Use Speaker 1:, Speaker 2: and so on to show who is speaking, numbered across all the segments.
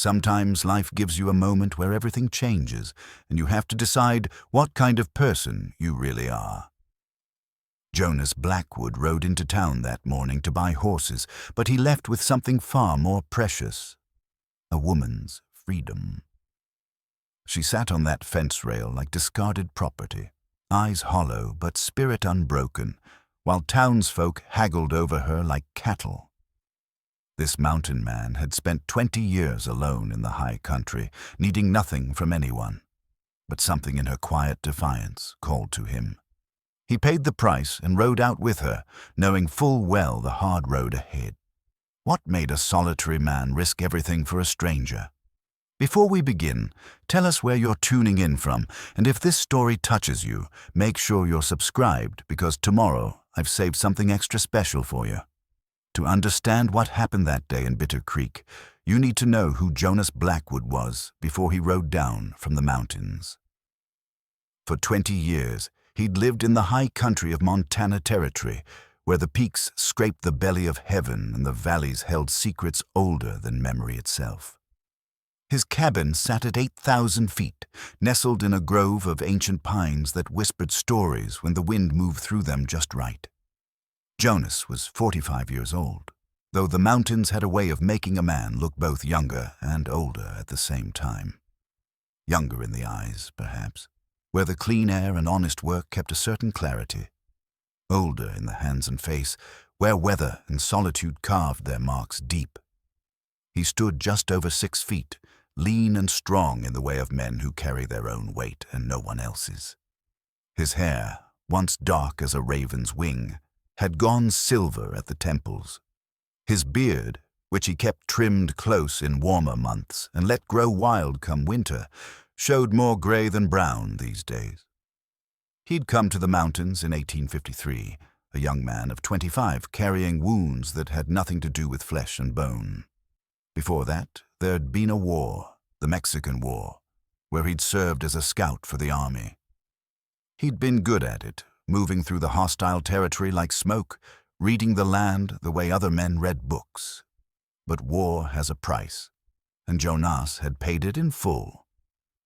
Speaker 1: Sometimes life gives you a moment where everything changes, and you have to decide what kind of person you really are. Jonas Blackwood rode into town that morning to buy horses, but he left with something far more precious: a woman's freedom. She sat on that fence rail like discarded property, eyes hollow but spirit unbroken, while townsfolk haggled over her like cattle. This mountain man had spent 20 years alone in the high country, needing nothing from anyone. But something in her quiet defiance called to him. He paid the price and rode out with her, knowing full well the hard road ahead. What made a solitary man risk everything for a stranger? Before we begin, tell us where you're tuning in from, and if this story touches you, make sure you're subscribed, because tomorrow I've saved something extra special for you. To understand what happened that day in Bitter Creek, you need to know who Jonas Blackwood was before he rode down from the mountains. For 20 years, he'd lived in the high country of Montana Territory, where the peaks scraped the belly of heaven and the valleys held secrets older than memory itself. His cabin sat at 8,000 feet, nestled in a grove of ancient pines that whispered stories when the wind moved through them just right. Jonas was 45 years old, though the mountains had a way of making a man look both younger and older at the same time. Younger in the eyes, perhaps, where the clean air and honest work kept a certain clarity. Older in the hands and face, where weather and solitude carved their marks deep. He stood just over 6 feet, lean and strong in the way of men who carry their own weight and no one else's. His hair, once dark as a raven's wing, had gone silver at the temples. His beard, which he kept trimmed close in warmer months and let grow wild come winter, showed more gray than brown these days. He'd come to the mountains in 1853, a young man of 25 carrying wounds that had nothing to do with flesh and bone. Before that, there'd been a war, the Mexican War, where he'd served as a scout for the army. He'd been good at it, moving through the hostile territory like smoke, reading the land the way other men read books. But war has a price, and Jonas had paid it in full.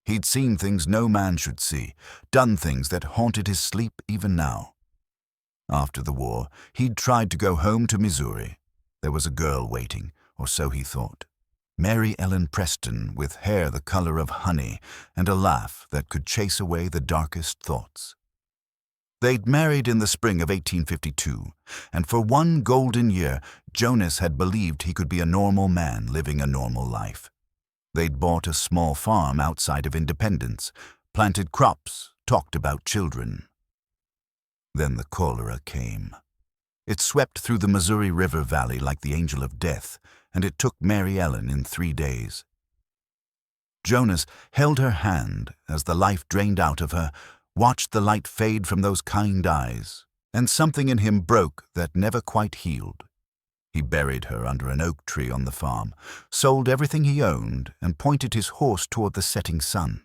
Speaker 1: He'd seen things no man should see, done things that haunted his sleep even now. After the war, he'd tried to go home to Missouri. There was a girl waiting, or so he thought. Mary Ellen Preston, with hair the color of honey and a laugh that could chase away the darkest thoughts. They'd married in the spring of 1852, and for one golden year, Jonas had believed he could be a normal man living a normal life. They'd bought a small farm outside of Independence, planted crops, talked about children. Then the cholera came. It swept through the Missouri River Valley like the angel of death, and it took Mary Ellen in 3 days. Jonas held her hand as the life drained out of her, watched the light fade from those kind eyes, and something in him broke that never quite healed. He buried her under an oak tree on the farm, sold everything he owned, and pointed his horse toward the setting sun.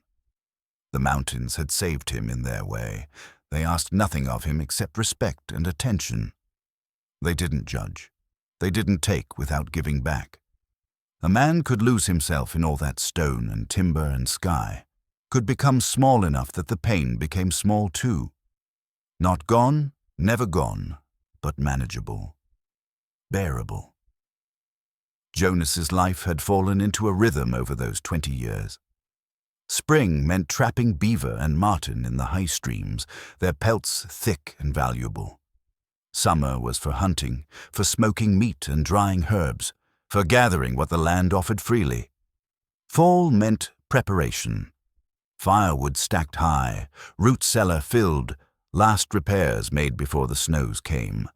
Speaker 1: The mountains had saved him in their way. They asked nothing of him except respect and attention. They didn't judge. They didn't take without giving back. A man could lose himself in all that stone and timber and sky, could become small enough that the pain became small too. Not gone, never gone, but manageable, bearable. Jonas's life had fallen into a rhythm over those 20 years. Spring meant trapping beaver and marten in the high streams, their pelts thick and valuable. Summer was for hunting, for smoking meat and drying herbs, for gathering what the land offered freely. Fall meant preparation. Firewood stacked high, root cellar filled, last repairs made before the snows came.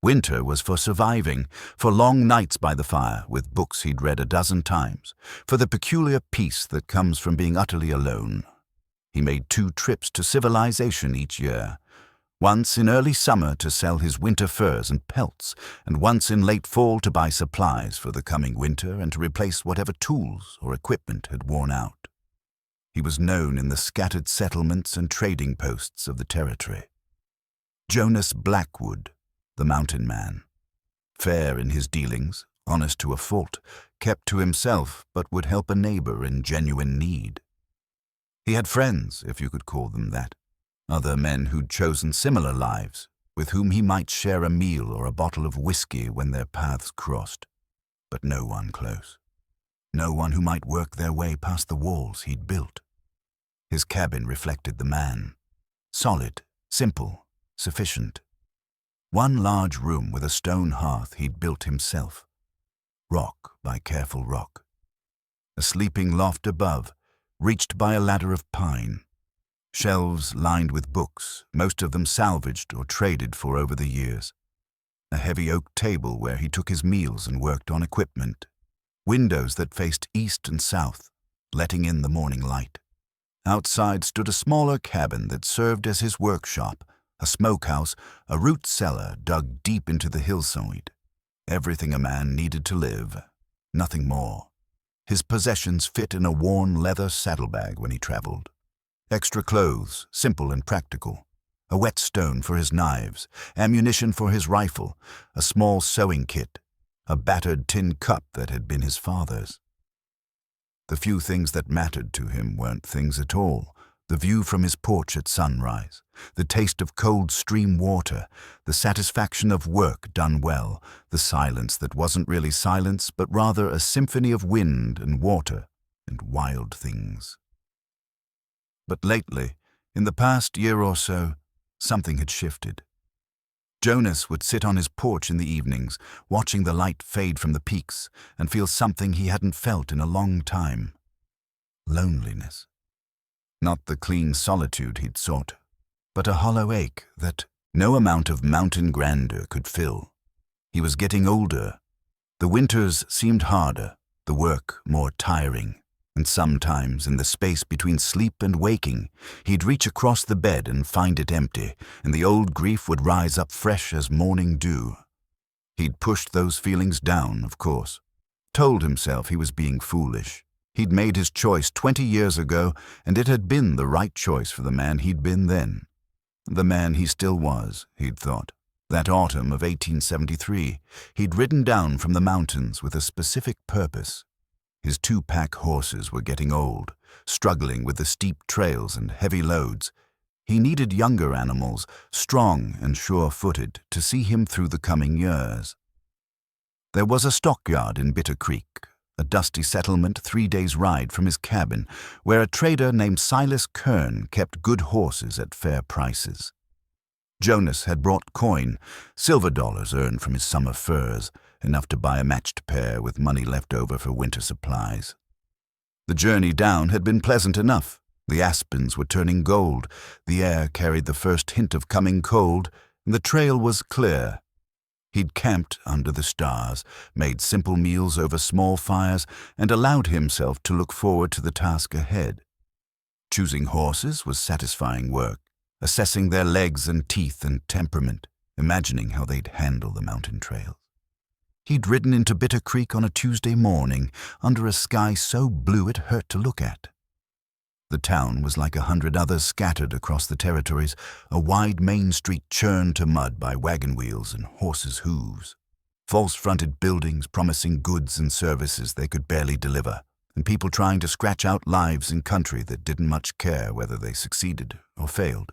Speaker 1: Winter was for surviving, for long nights by the fire with books he'd read a dozen times, for the peculiar peace that comes from being utterly alone. He made 2 trips to civilization each year, once in early summer to sell his winter furs and pelts, and once in late fall to buy supplies for the coming winter and to replace whatever tools or equipment had worn out. He was known in the scattered settlements and trading posts of the territory. Jonas Blackwood, the mountain man. Fair in his dealings, honest to a fault, kept to himself but would help a neighbor in genuine need. He had friends, if you could call them that, other men who'd chosen similar lives, with whom he might share a meal or a bottle of whiskey when their paths crossed, but no one close. No one who might work their way past the walls he'd built. His cabin reflected the man. Solid, simple, sufficient. One large room with a stone hearth he'd built himself. Rock by careful rock. A sleeping loft above, reached by a ladder of pine. Shelves lined with books, most of them salvaged or traded for over the years. A heavy oak table where he took his meals and worked on equipment. Windows that faced east and south, letting in the morning light. Outside stood a smaller cabin that served as his workshop, a smokehouse, a root cellar dug deep into the hillside. Everything a man needed to live, nothing more. His possessions fit in a worn leather saddlebag when he traveled. Extra clothes, simple and practical. A whetstone for his knives, ammunition for his rifle, a small sewing kit, a battered tin cup that had been his father's. The few things that mattered to him weren't things at all. The view from his porch at sunrise, the taste of cold stream water, the satisfaction of work done well, the silence that wasn't really silence but rather a symphony of wind and water and wild things. But lately, in the past year or so, something had shifted. Jonas would sit on his porch in the evenings, watching the light fade from the peaks, and feel something he hadn't felt in a long time. Loneliness. Not the clean solitude he'd sought, but a hollow ache that no amount of mountain grandeur could fill. He was getting older. The winters seemed harder, the work more tiring, and sometimes in the space between sleep and waking, he'd reach across the bed and find it empty, and the old grief would rise up fresh as morning dew. He'd pushed those feelings down, of course, told himself he was being foolish. He'd made his choice 20 years ago, and it had been the right choice for the man he'd been then. The man he still was, he'd thought. That autumn of 1873, he'd ridden down from the mountains with a specific purpose. His 2-pack horses were getting old, struggling with the steep trails and heavy loads. He needed younger animals, strong and sure-footed, to see him through the coming years. There was a stockyard in Bitter Creek, a dusty settlement 3 days' ride from his cabin, where a trader named Silas Kern kept good horses at fair prices. Jonas had brought coin, silver dollars earned from his summer furs, enough to buy a matched pair with money left over for winter supplies. The journey down had been pleasant enough. The aspens were turning gold, the air carried the first hint of coming cold, and the trail was clear. He'd camped under the stars, made simple meals over small fires, and allowed himself to look forward to the task ahead. Choosing horses was satisfying work, assessing their legs and teeth and temperament, imagining how they'd handle the mountain trails. He'd ridden into Bitter Creek on a Tuesday morning, under a sky so blue it hurt to look at. The town was like 100 others scattered across the territories, a wide main street churned to mud by wagon wheels and horses' hooves. False-fronted buildings promising goods and services they could barely deliver, and people trying to scratch out lives in country that didn't much care whether they succeeded or failed.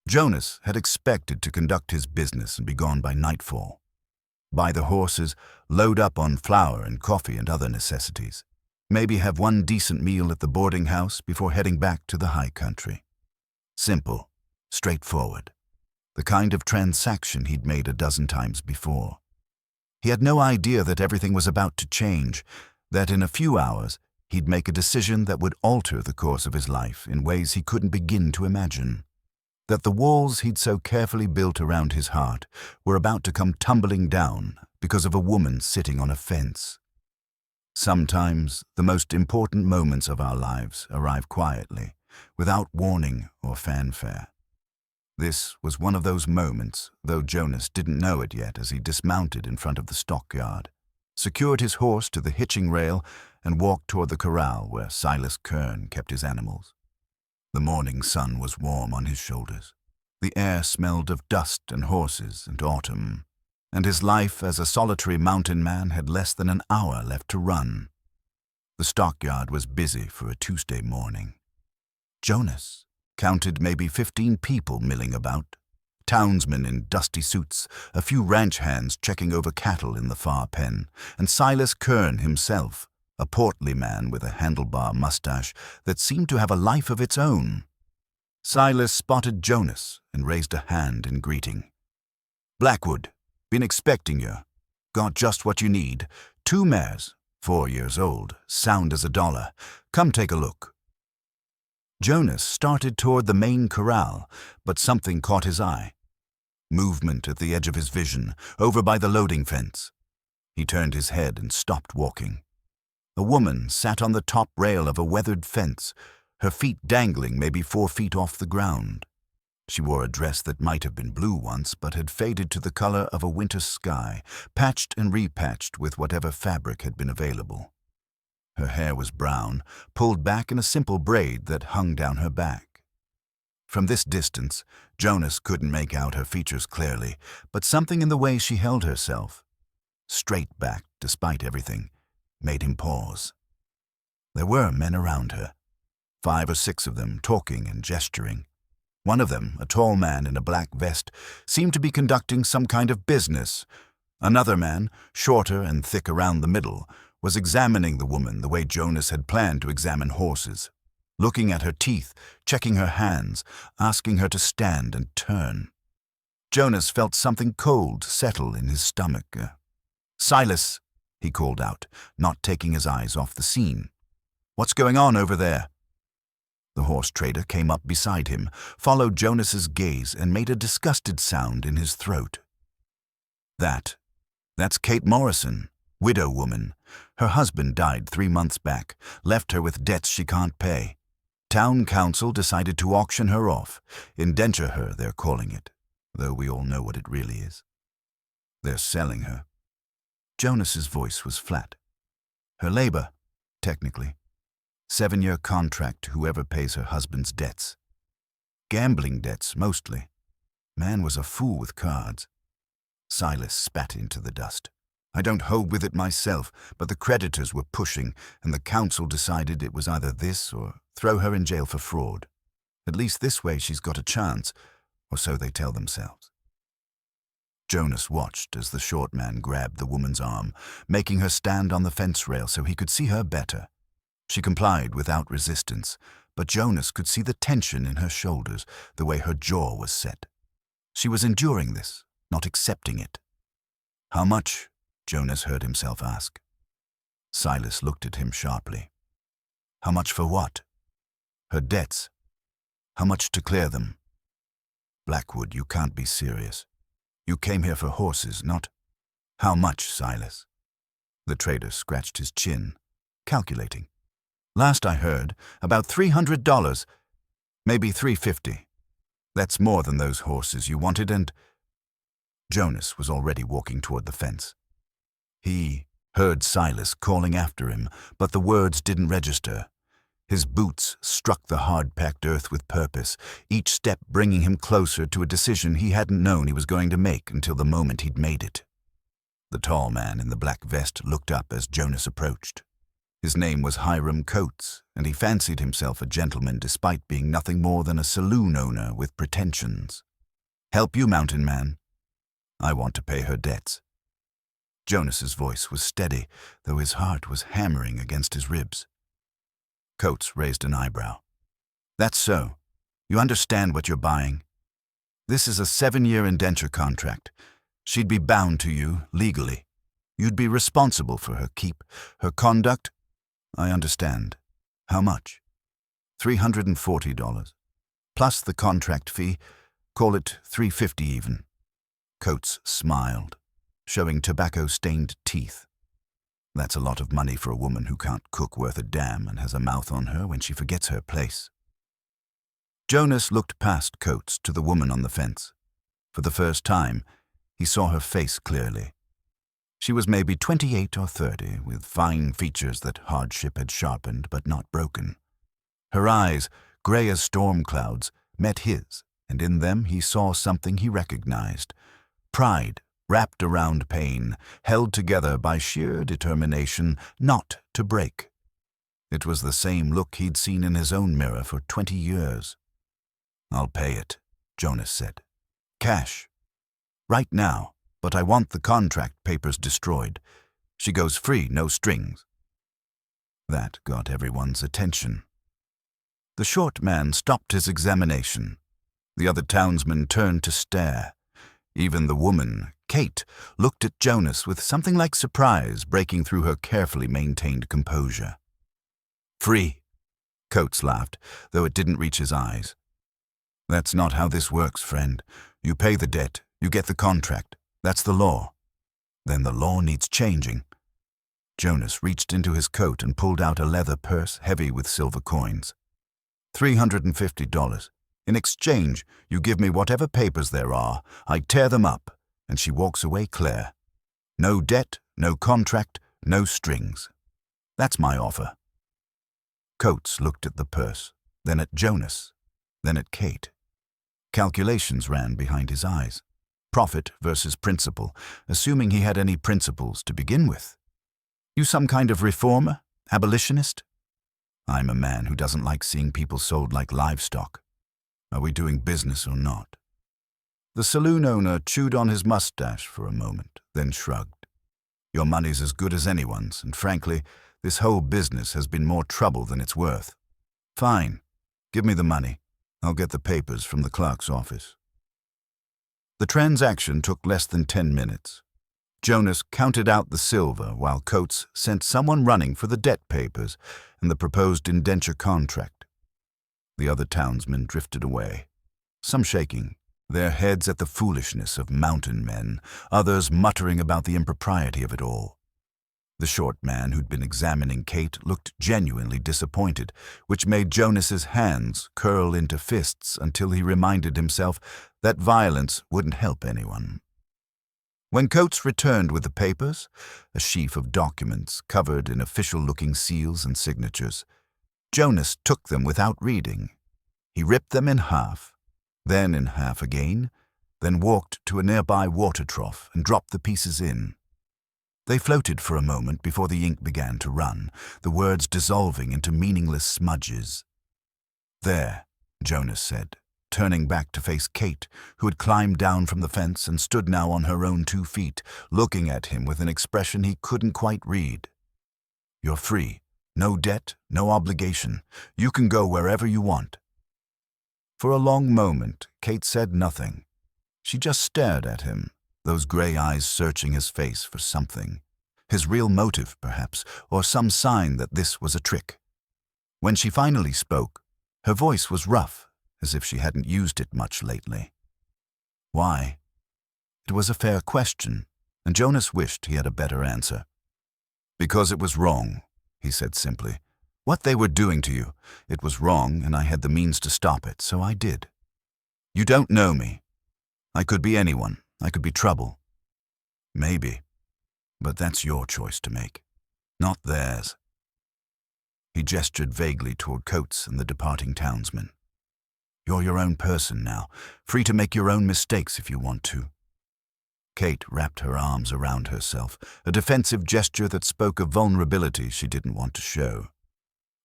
Speaker 1: Jonas had expected to conduct his business and be gone by nightfall. Buy the horses, load up on flour and coffee and other necessities. Maybe have one decent meal at the boarding house before heading back to the high country. Simple, straightforward, the kind of transaction he'd made a dozen times before. He had no idea that everything was about to change, that in a few hours he'd make a decision that would alter the course of his life in ways he couldn't begin to imagine. That the walls he'd so carefully built around his heart were about to come tumbling down because of a woman sitting on a fence. Sometimes the most important moments of our lives arrive quietly, without warning or fanfare. This was one of those moments, though Jonas didn't know it yet as he dismounted in front of the stockyard, secured his horse to the hitching rail, and walked toward the corral where Silas Kern kept his animals. The morning sun was warm on his shoulders. The air smelled of dust and horses and autumn. and his life as a solitary mountain man had less than an hour left to run. The stockyard was busy for a Tuesday morning. Jonas counted maybe 15 people milling about, townsmen in dusty suits, a few ranch hands checking over cattle in the far pen, and Silas Kern himself, a portly man with a handlebar mustache that seemed to have a life of its own. Silas spotted Jonas and raised a hand in greeting. "Blackwood, been expecting you. Got just what you need. 2 mares, 4 years old, sound as a dollar. Come take a look." Jonas started toward the main corral, but something caught his eye. Movement at the edge of his vision, over by the loading fence. He turned his head and stopped walking. A woman sat on the top rail of a weathered fence, her feet dangling maybe 4 feet off the ground. She wore a dress that might have been blue once, but had faded to the color of a winter sky, patched and repatched with whatever fabric had been available. Her hair was brown, pulled back in a simple braid that hung down her back. From this distance, Jonas couldn't make out her features clearly, but something in the way she held herself, straight-backed despite everything, made him pause. There were men around her, 5 or 6 of them, talking and gesturing. One of them, a tall man in a black vest, seemed to be conducting some kind of business. Another man, shorter and thick around the middle, was examining the woman the way Jonas had planned to examine horses, looking at her teeth, checking her hands, asking her to stand and turn. Jonas felt something cold settle in his stomach. "Silas," he called out, not taking his eyes off the scene. "What's going on over there?" The horse trader came up beside him, followed Jonas's gaze, and made a disgusted sound in his throat. That's Kate Morrison, widow woman. Her husband died 3 months back, left her with debts she can't pay. Town council decided to auction her off, indenture her, they're calling it, though we all know what it really is. They're selling her. Jonas's voice was flat. Her labor, technically. 7-year contract to whoever pays her husband's debts. Gambling debts, mostly. Man was a fool with cards. Silas spat into the dust. "I don't hold with it myself, but the creditors were pushing, and the council decided it was either this or throw her in jail for fraud. At least this way she's got a chance, or so they tell themselves." Jonas watched as the short man grabbed the woman's arm, making her stand on the fence rail so he could see her better. She complied without resistance, but Jonas could see the tension in her shoulders, the way her jaw was set. She was enduring this, not accepting it. "How much?" Jonas heard himself ask. Silas looked at him sharply. "How much for what?" "Her debts. How much to clear them?" "Blackwood, you can't be serious. You came here for horses, not—" "How much, Silas?" The trader scratched his chin, calculating. "Last I heard, about $300, maybe $350. That's more than those horses you wanted, and—" Jonas was already walking toward the fence. He heard Silas calling after him, but the words didn't register. His boots struck the hard-packed earth with purpose, each step bringing him closer to a decision he hadn't known he was going to make until the moment he'd made it. The tall man in the black vest looked up as Jonas approached. His name was Hiram Coates, and he fancied himself a gentleman despite being nothing more than a saloon owner with pretensions. "Help you, mountain man. I want to pay her debts." Jonas's voice was steady, though his heart was hammering against his ribs. Coates raised an eyebrow. "That's so. You understand what you're buying. This is a 7-year indenture contract. She'd be bound to you, legally. You'd be responsible for her keep, her conduct." "I understand. How much?" $340. Plus the contract fee. Call it $350 even. Coates smiled, showing tobacco-stained teeth. "That's a lot of money for a woman who can't cook worth a damn and has a mouth on her when she forgets her place." Jonas looked past Coates to the woman on the fence. For the first time, he saw her face clearly. She was maybe 28 or 30, with fine features that hardship had sharpened but not broken. Her eyes, gray as storm clouds, met his, and in them he saw something he recognized. Pride wrapped around pain, held together by sheer determination not to break. It was the same look he'd seen in his own mirror for 20 years. "I'll pay it," Jonas said. "Cash. Right now, but I want the contract papers destroyed. She goes free, no strings." That got everyone's attention. The short man stopped his examination. The other townsmen turned to stare. Even the woman, Kate, looked at Jonas with something like surprise breaking through her carefully maintained composure. "Free," Coates laughed, though it didn't reach his eyes. "That's not how this works, friend. You pay the debt, you get the contract. That's the law. Then the law needs changing." Jonas reached into his coat and pulled out a leather purse heavy with silver coins. $350. In exchange, you give me whatever papers there are. I tear them up, and she walks away clear. No debt, no contract, no strings. That's my offer. Coates looked at the purse, then at Jonas, then at Kate. Calculations ran behind his eyes. Profit versus principle, assuming he had any principles to begin with. "You some kind of reformer? Abolitionist?" "I'm a man who doesn't like seeing people sold like livestock. Are we doing business or not?" The saloon owner chewed on his mustache for a moment, then shrugged. "Your money's as good as anyone's, and frankly, this whole business has been more trouble than it's worth." "Fine. Give me the money. I'll get the papers from the clerk's office." The transaction took less than 10 minutes. Jonas counted out the silver while Coates sent someone running for the debt papers and the proposed indenture contract. The other townsmen drifted away, some shaking, their heads at the foolishness of mountain men, others muttering about the impropriety of it all. The short man who'd been examining Kate looked genuinely disappointed, which made Jonas's hands curl into fists until he reminded himself that violence wouldn't help anyone. When Coates returned with the papers, a sheaf of documents covered in official-looking seals and signatures, Jonas took them without reading. He ripped them in half, then in half again, then walked to a nearby water trough and dropped the pieces in. They floated for a moment before the ink began to run, the words dissolving into meaningless smudges. "There," Jonas said, turning back to face Kate, who had climbed down from the fence and stood now on her own 2 feet, looking at him with an expression he couldn't quite read. "You're free. No debt, no obligation. You can go wherever you want." For a long moment, Kate said nothing. She just stared at him, those gray eyes searching his face for something. His real motive, perhaps, or some sign that this was a trick. When she finally spoke, her voice was rough, as if she hadn't used it much lately. "Why?" It was a fair question, and Jonas wished he had a better answer. "Because it was wrong," he said simply. "What they were doing to you, it was wrong, and I had the means to stop it, so I did. You don't know me. I could be anyone. I could be trouble. Maybe. But that's your choice to make, not theirs." He gestured vaguely toward Coates and the departing townsman. "You're your own person now, free to make your own mistakes if you want to." Kate wrapped her arms around herself, a defensive gesture that spoke of vulnerability she didn't want to show.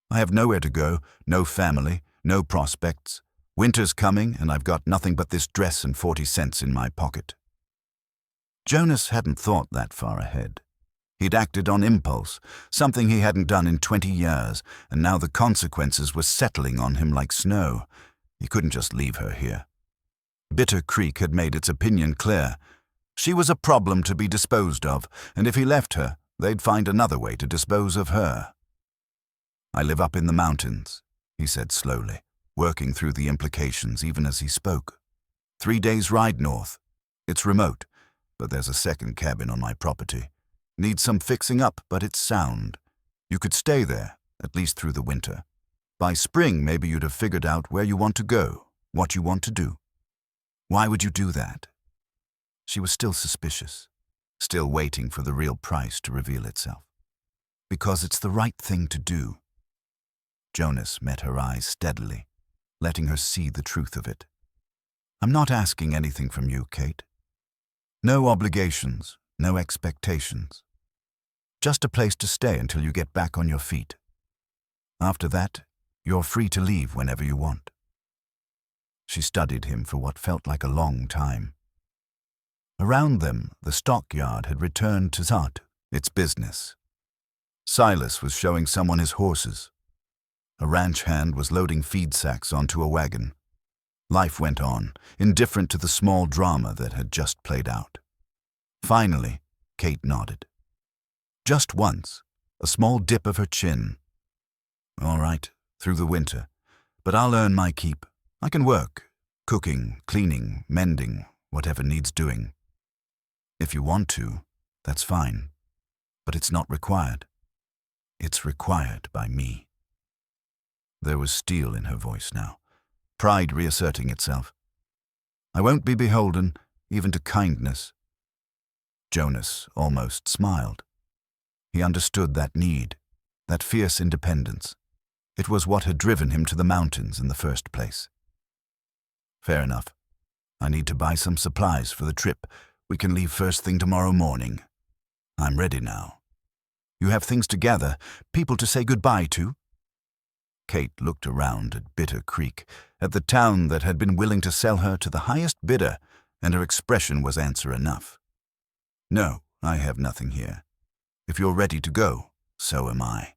Speaker 1: "I have nowhere to go, no family, no prospects. Winter's coming, and I've got nothing but this dress and 40 cents in my pocket." Jonas hadn't thought that far ahead. He'd acted on impulse, something he hadn't done in 20 years, and now the consequences were settling on him like snow. He couldn't just leave her here. Bitter Creek had made its opinion clear. She was a problem to be disposed of, and if he left her, they'd find another way to dispose of her. "I live up in the mountains," he said slowly, working through the implications even as he spoke. 3 days' ride north. It's remote, but there's a second cabin on my property. Needs some fixing up, but it's sound. You could stay there, at least through the winter. By spring, maybe you'd have figured out where you want to go, what you want to do." "Why would you do that?" She was still suspicious, still waiting for the real price to reveal itself. "Because it's the right thing to do." Jonas met her eyes steadily, letting her see the truth of it. "I'm not asking anything from you, Kate." No obligations, no expectations. Just a place to stay until you get back on your feet. After that, you're free to leave whenever you want. She studied him for what felt like a long time. Around them, the stockyard had returned to its business. Silas was showing someone his horses. A ranch hand was loading feed sacks onto a wagon. Life went on, indifferent to the small drama that had just played out. Finally, Kate nodded. Just once, a small dip of her chin. All right, through the winter, but I'll earn my keep. I can work, cooking, cleaning, mending, whatever needs doing. If you want to, that's fine, but it's not required. It's required by me. There was steel in her voice now, pride reasserting itself. I won't be beholden, even to kindness. Jonas almost smiled. He understood that need, that fierce independence. It was what had driven him to the mountains in the first place. Fair enough. I need to buy some supplies for the trip. We can leave first thing tomorrow morning. I'm ready now. You have things to gather, people to say goodbye to? Kate looked around at Bitter Creek, at the town that had been willing to sell her to the highest bidder, and her expression was answer enough. No, I have nothing here. If you're ready to go, so am I.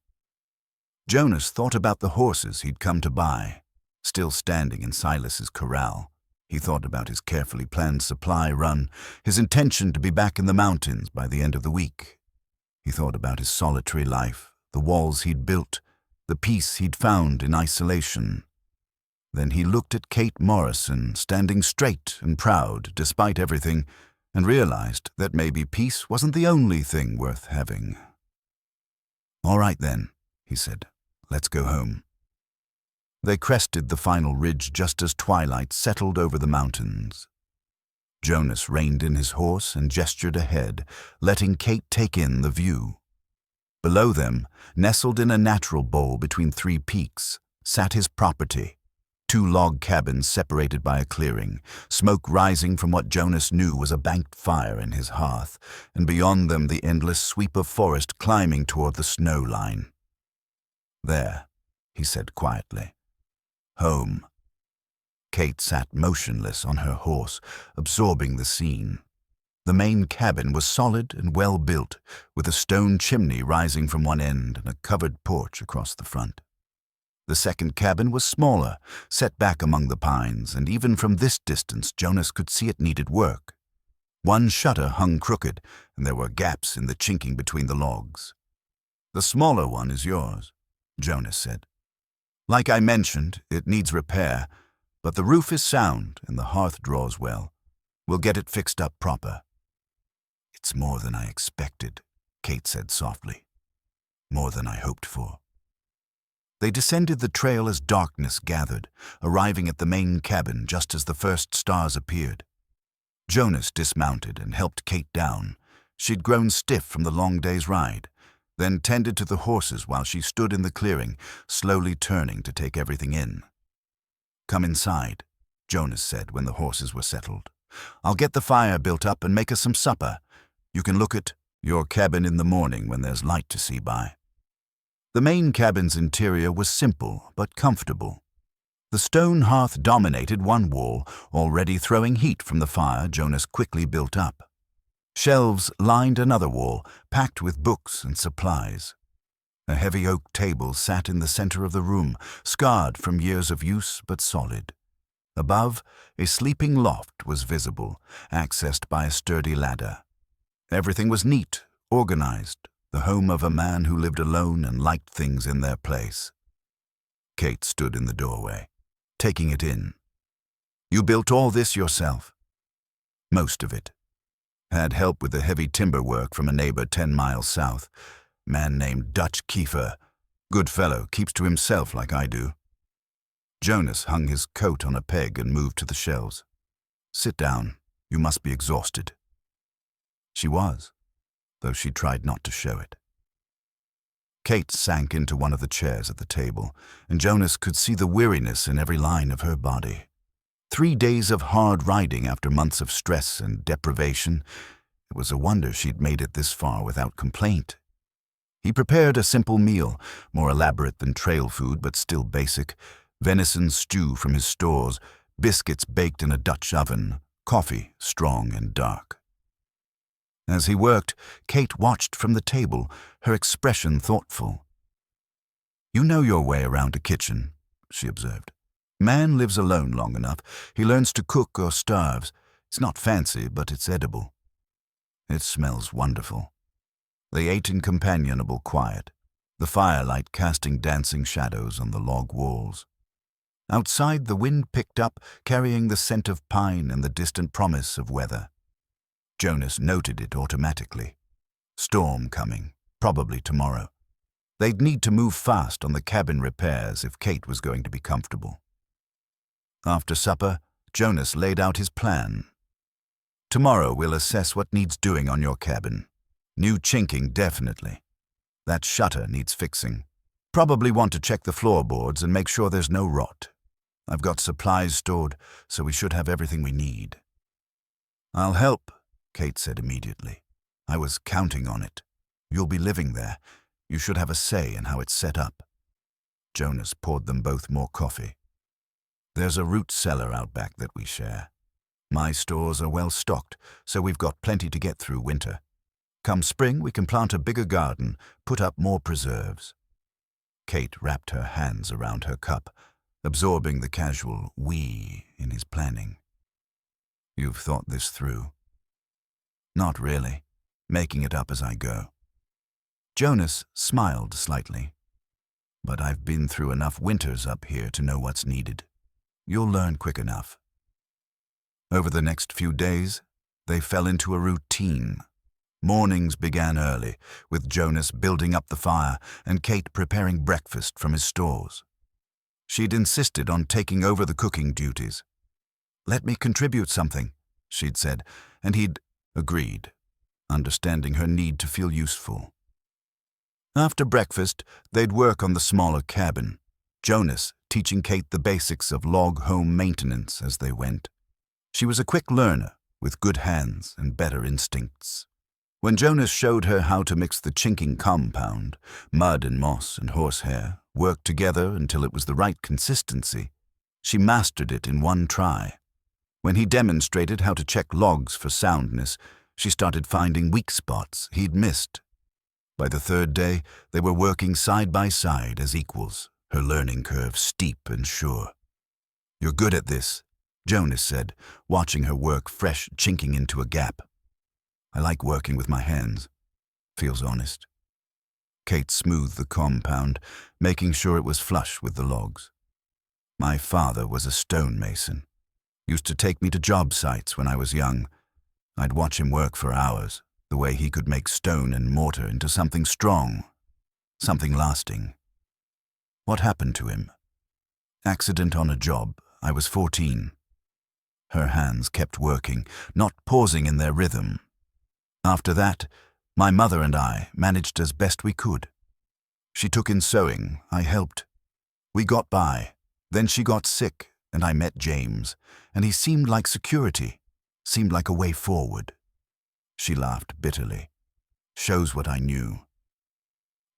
Speaker 1: Jonas thought about the horses he'd come to buy, still standing in Silas's corral. He thought about his carefully planned supply run, his intention to be back in the mountains by the end of the week. He thought about his solitary life, the walls he'd built, the peace he'd found in isolation. Then he looked at Kate Morrison, standing straight and proud despite everything, and realized that maybe peace wasn't the only thing worth having. All right then, he said, let's go home. They crested the final ridge just as twilight settled over the mountains. Jonas reined in his horse and gestured ahead, letting Kate take in the view. Below them, nestled in a natural bowl between three peaks, sat his property. 2 log cabins separated by a clearing, smoke rising from what Jonas knew was a banked fire in his hearth, and beyond them the endless sweep of forest climbing toward the snow line. There, he said quietly. Home. Kate sat motionless on her horse, absorbing the scene. The main cabin was solid and well built, with a stone chimney rising from one end and a covered porch across the front. The second cabin was smaller, set back among the pines, and even from this distance Jonas could see it needed work. One shutter hung crooked, and there were gaps in the chinking between the logs. The smaller one is yours, Jonas said. Like I mentioned, it needs repair, but the roof is sound and the hearth draws well. We'll get it fixed up proper. It's more than I expected, Kate said softly. More than I hoped for. They descended the trail as darkness gathered, arriving at the main cabin just as the first stars appeared. Jonas dismounted and helped Kate down. She'd grown stiff from the long day's ride, then tended to the horses while she stood in the clearing, slowly turning to take everything in. Come inside, Jonas said when the horses were settled. I'll get the fire built up and make us some supper. You can look at your cabin in the morning when there's light to see by. The main cabin's interior was simple but comfortable. The stone hearth dominated one wall, already throwing heat from the fire Jonas quickly built up. Shelves lined another wall, packed with books and supplies. A heavy oak table sat in the center of the room, scarred from years of use but solid. Above, a sleeping loft was visible, accessed by a sturdy ladder. Everything was neat, organized, the home of a man who lived alone and liked things in their place. Kate stood in the doorway, taking it in. You built all this yourself? Most of it. Had help with the heavy timber work from a neighbor 10 miles south, man named Dutch Kiefer. Good fellow, keeps to himself like I do. Jonas hung his coat on a peg and moved to the shelves. Sit down, you must be exhausted. She was, though she tried not to show it. Kate sank into one of the chairs at the table, and Jonas could see the weariness in every line of her body. 3 days of hard riding after months of stress and deprivation. It was a wonder she'd made it this far without complaint. He prepared a simple meal, more elaborate than trail food but still basic: venison stew from his stores, biscuits baked in a Dutch oven, coffee strong and dark. As he worked, Kate watched from the table, her expression thoughtful. "You know your way around a kitchen," she observed. "Man lives alone long enough. He learns to cook or starves. It's not fancy, but it's edible. It smells wonderful." They ate in companionable quiet, the firelight casting dancing shadows on the log walls. Outside, the wind picked up, carrying the scent of pine and the distant promise of weather. Jonas noted it automatically. Storm coming, probably tomorrow. They'd need to move fast on the cabin repairs if Kate was going to be comfortable. After supper, Jonas laid out his plan. "Tomorrow we'll assess what needs doing on your cabin. New chinking, definitely. That shutter needs fixing. Probably want to check the floorboards and make sure there's no rot. I've got supplies stored, so we should have everything we need." "I'll help," Kate said immediately. "I was counting on it. You'll be living there. You should have a say in how it's set up." Jonas poured them both more coffee. "There's a root cellar out back that we share. My stores are well stocked, so we've got plenty to get through winter. Come spring, we can plant a bigger garden, put up more preserves." Kate wrapped her hands around her cup, absorbing the casual "we" in his planning. "You've thought this through?" "Not really. Making it up as I go." Jonas smiled slightly. "But I've been through enough winters up here to know what's needed. You'll learn quick enough." Over the next few days, they fell into a routine. Mornings began early, with Jonas building up the fire and Kate preparing breakfast from his stores. She'd insisted on taking over the cooking duties. "Let me contribute something," she'd said, and he'd agreed, understanding her need to feel useful. After breakfast, they'd work on the smaller cabin, Jonas teaching Kate the basics of log home maintenance as they went. She was a quick learner, with good hands and better instincts. When Jonas showed her how to mix the chinking compound, mud and moss and horsehair, work together until it was the right consistency, she mastered it in one try. When he demonstrated how to check logs for soundness, she started finding weak spots he'd missed. By the third day, they were working side by side as equals, her learning curve steep and sure. "You're good at this," Jonas said, watching her work fresh chinking into a gap. "I like working with my hands. Feels honest." Kate smoothed the compound, making sure it was flush with the logs. "My father was a stonemason. Used to take me to job sites when I was young. I'd watch him work for hours, the way he could make stone and mortar into something strong, something lasting." "What happened to him?" "Accident on a job. I was 14. Her hands kept working, not pausing in their rhythm. "After that, my mother and I managed as best we could. She took in sewing, I helped. We got by. Then she got sick, and I met James, and he seemed like security, seemed like a way forward." She laughed bitterly. "Shows what I knew."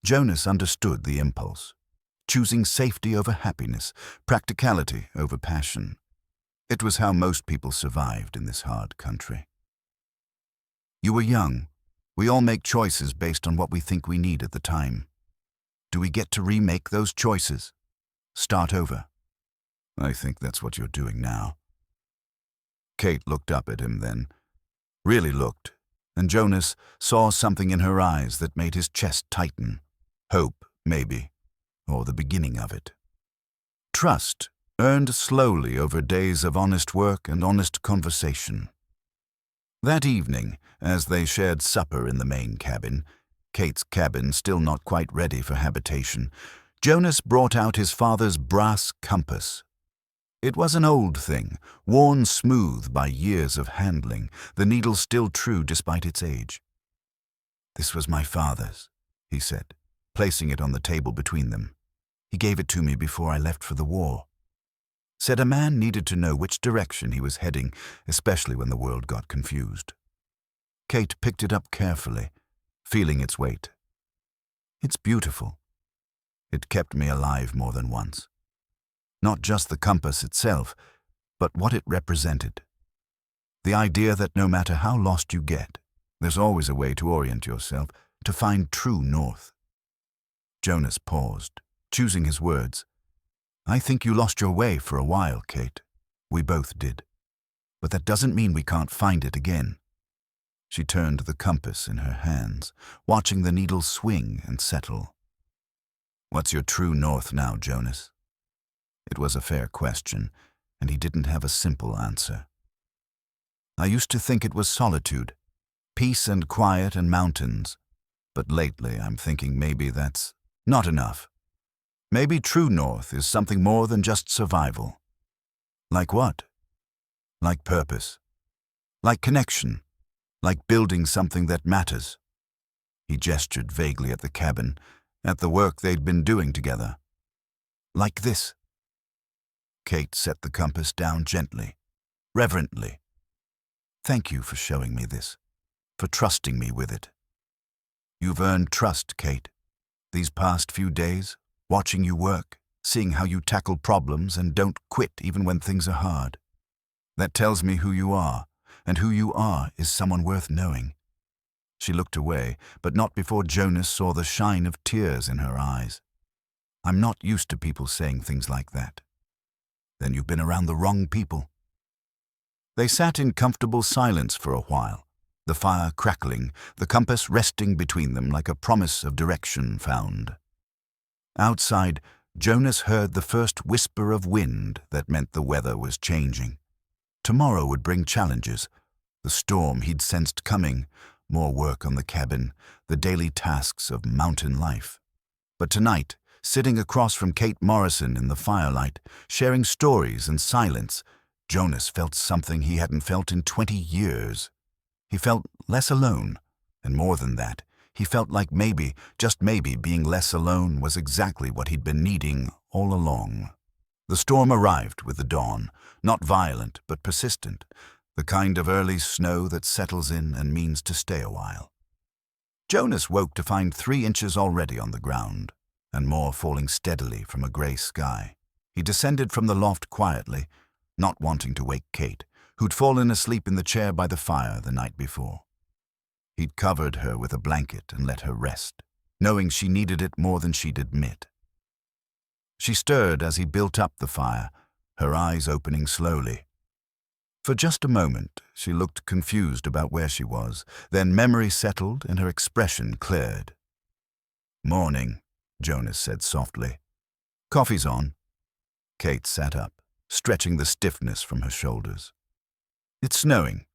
Speaker 1: Jonas understood the impulse, choosing safety over happiness, practicality over passion. It was how most people survived in this hard country. "You were young. We all make choices based on what we think we need at the time. Do we get to remake those choices? Start over?" "I think that's what you're doing now." Kate looked up at him then, really looked, and Jonas saw something in her eyes that made his chest tighten. Hope, maybe, or the beginning of it. Trust, earned slowly over days of honest work and honest conversation. That evening, as they shared supper in the main cabin, Kate's cabin still not quite ready for habitation, Jonas brought out his father's brass compass. It was an old thing, worn smooth by years of handling, the needle still true despite its age. "This was my father's," he said, placing it on the table between them. "He gave it to me before I left for the war." said a man needed to know which direction he was heading, especially when the world got confused. Kate picked it up carefully, feeling its weight. It's beautiful. It kept me alive more than once. Not just the compass itself, but what it represented. The idea that no matter how lost you get, there's always a way to orient yourself, to find true north. Jonas paused, choosing his words. I think you lost your way for a while, Kate. We both did. But that doesn't mean we can't find it again. She turned the compass in her hands, watching the needle swing and settle. What's your true north now, Jonas? It was a fair question, and he didn't have a simple answer. I used to think it was solitude, peace and quiet and mountains, but lately I'm thinking maybe that's not enough. Maybe true north is something more than just survival. Like what? Like purpose. Like connection. Like building something that matters. He gestured vaguely at the cabin, at the work they'd been doing together. Like this. Kate set the compass down gently, reverently. Thank you for showing me this, for trusting me with it. You've earned trust, Kate. These past few days, watching you work, seeing how you tackle problems and don't quit even when things are hard. That tells me who you are, and who you are is someone worth knowing. She looked away, but not before Jonas saw the shine of tears in her eyes. I'm not used to people saying things like that. Then you've been around the wrong people. They sat in comfortable silence for a while, the fire crackling, the compass resting between them like a promise of direction found. Outside, Jonas heard the first whisper of wind that meant the weather was changing. Tomorrow would bring challenges, the storm he'd sensed coming, more work on the cabin, the daily tasks of mountain life. But tonight, sitting across from Kate Morrison in the firelight, sharing stories and silence, Jonas felt something he hadn't felt in 20 years. He felt less alone, and more than that, he felt like maybe, just maybe, being less alone was exactly what he'd been needing all along. The storm arrived with the dawn, not violent but persistent, the kind of early snow that settles in and means to stay a while. Jonas woke to find 3 inches already on the ground, and more falling steadily from a grey sky. He descended from the loft quietly, not wanting to wake Kate, who'd fallen asleep in the chair by the fire the night before. He'd covered her with a blanket and let her rest, knowing she needed it more than she'd admit. She stirred as he built up the fire, her eyes opening slowly. For just a moment, she looked confused about where she was, then memory settled and her expression cleared. Morning, Jonas said softly. Coffee's on. Kate sat up, stretching the stiffness from her shoulders. It's snowing.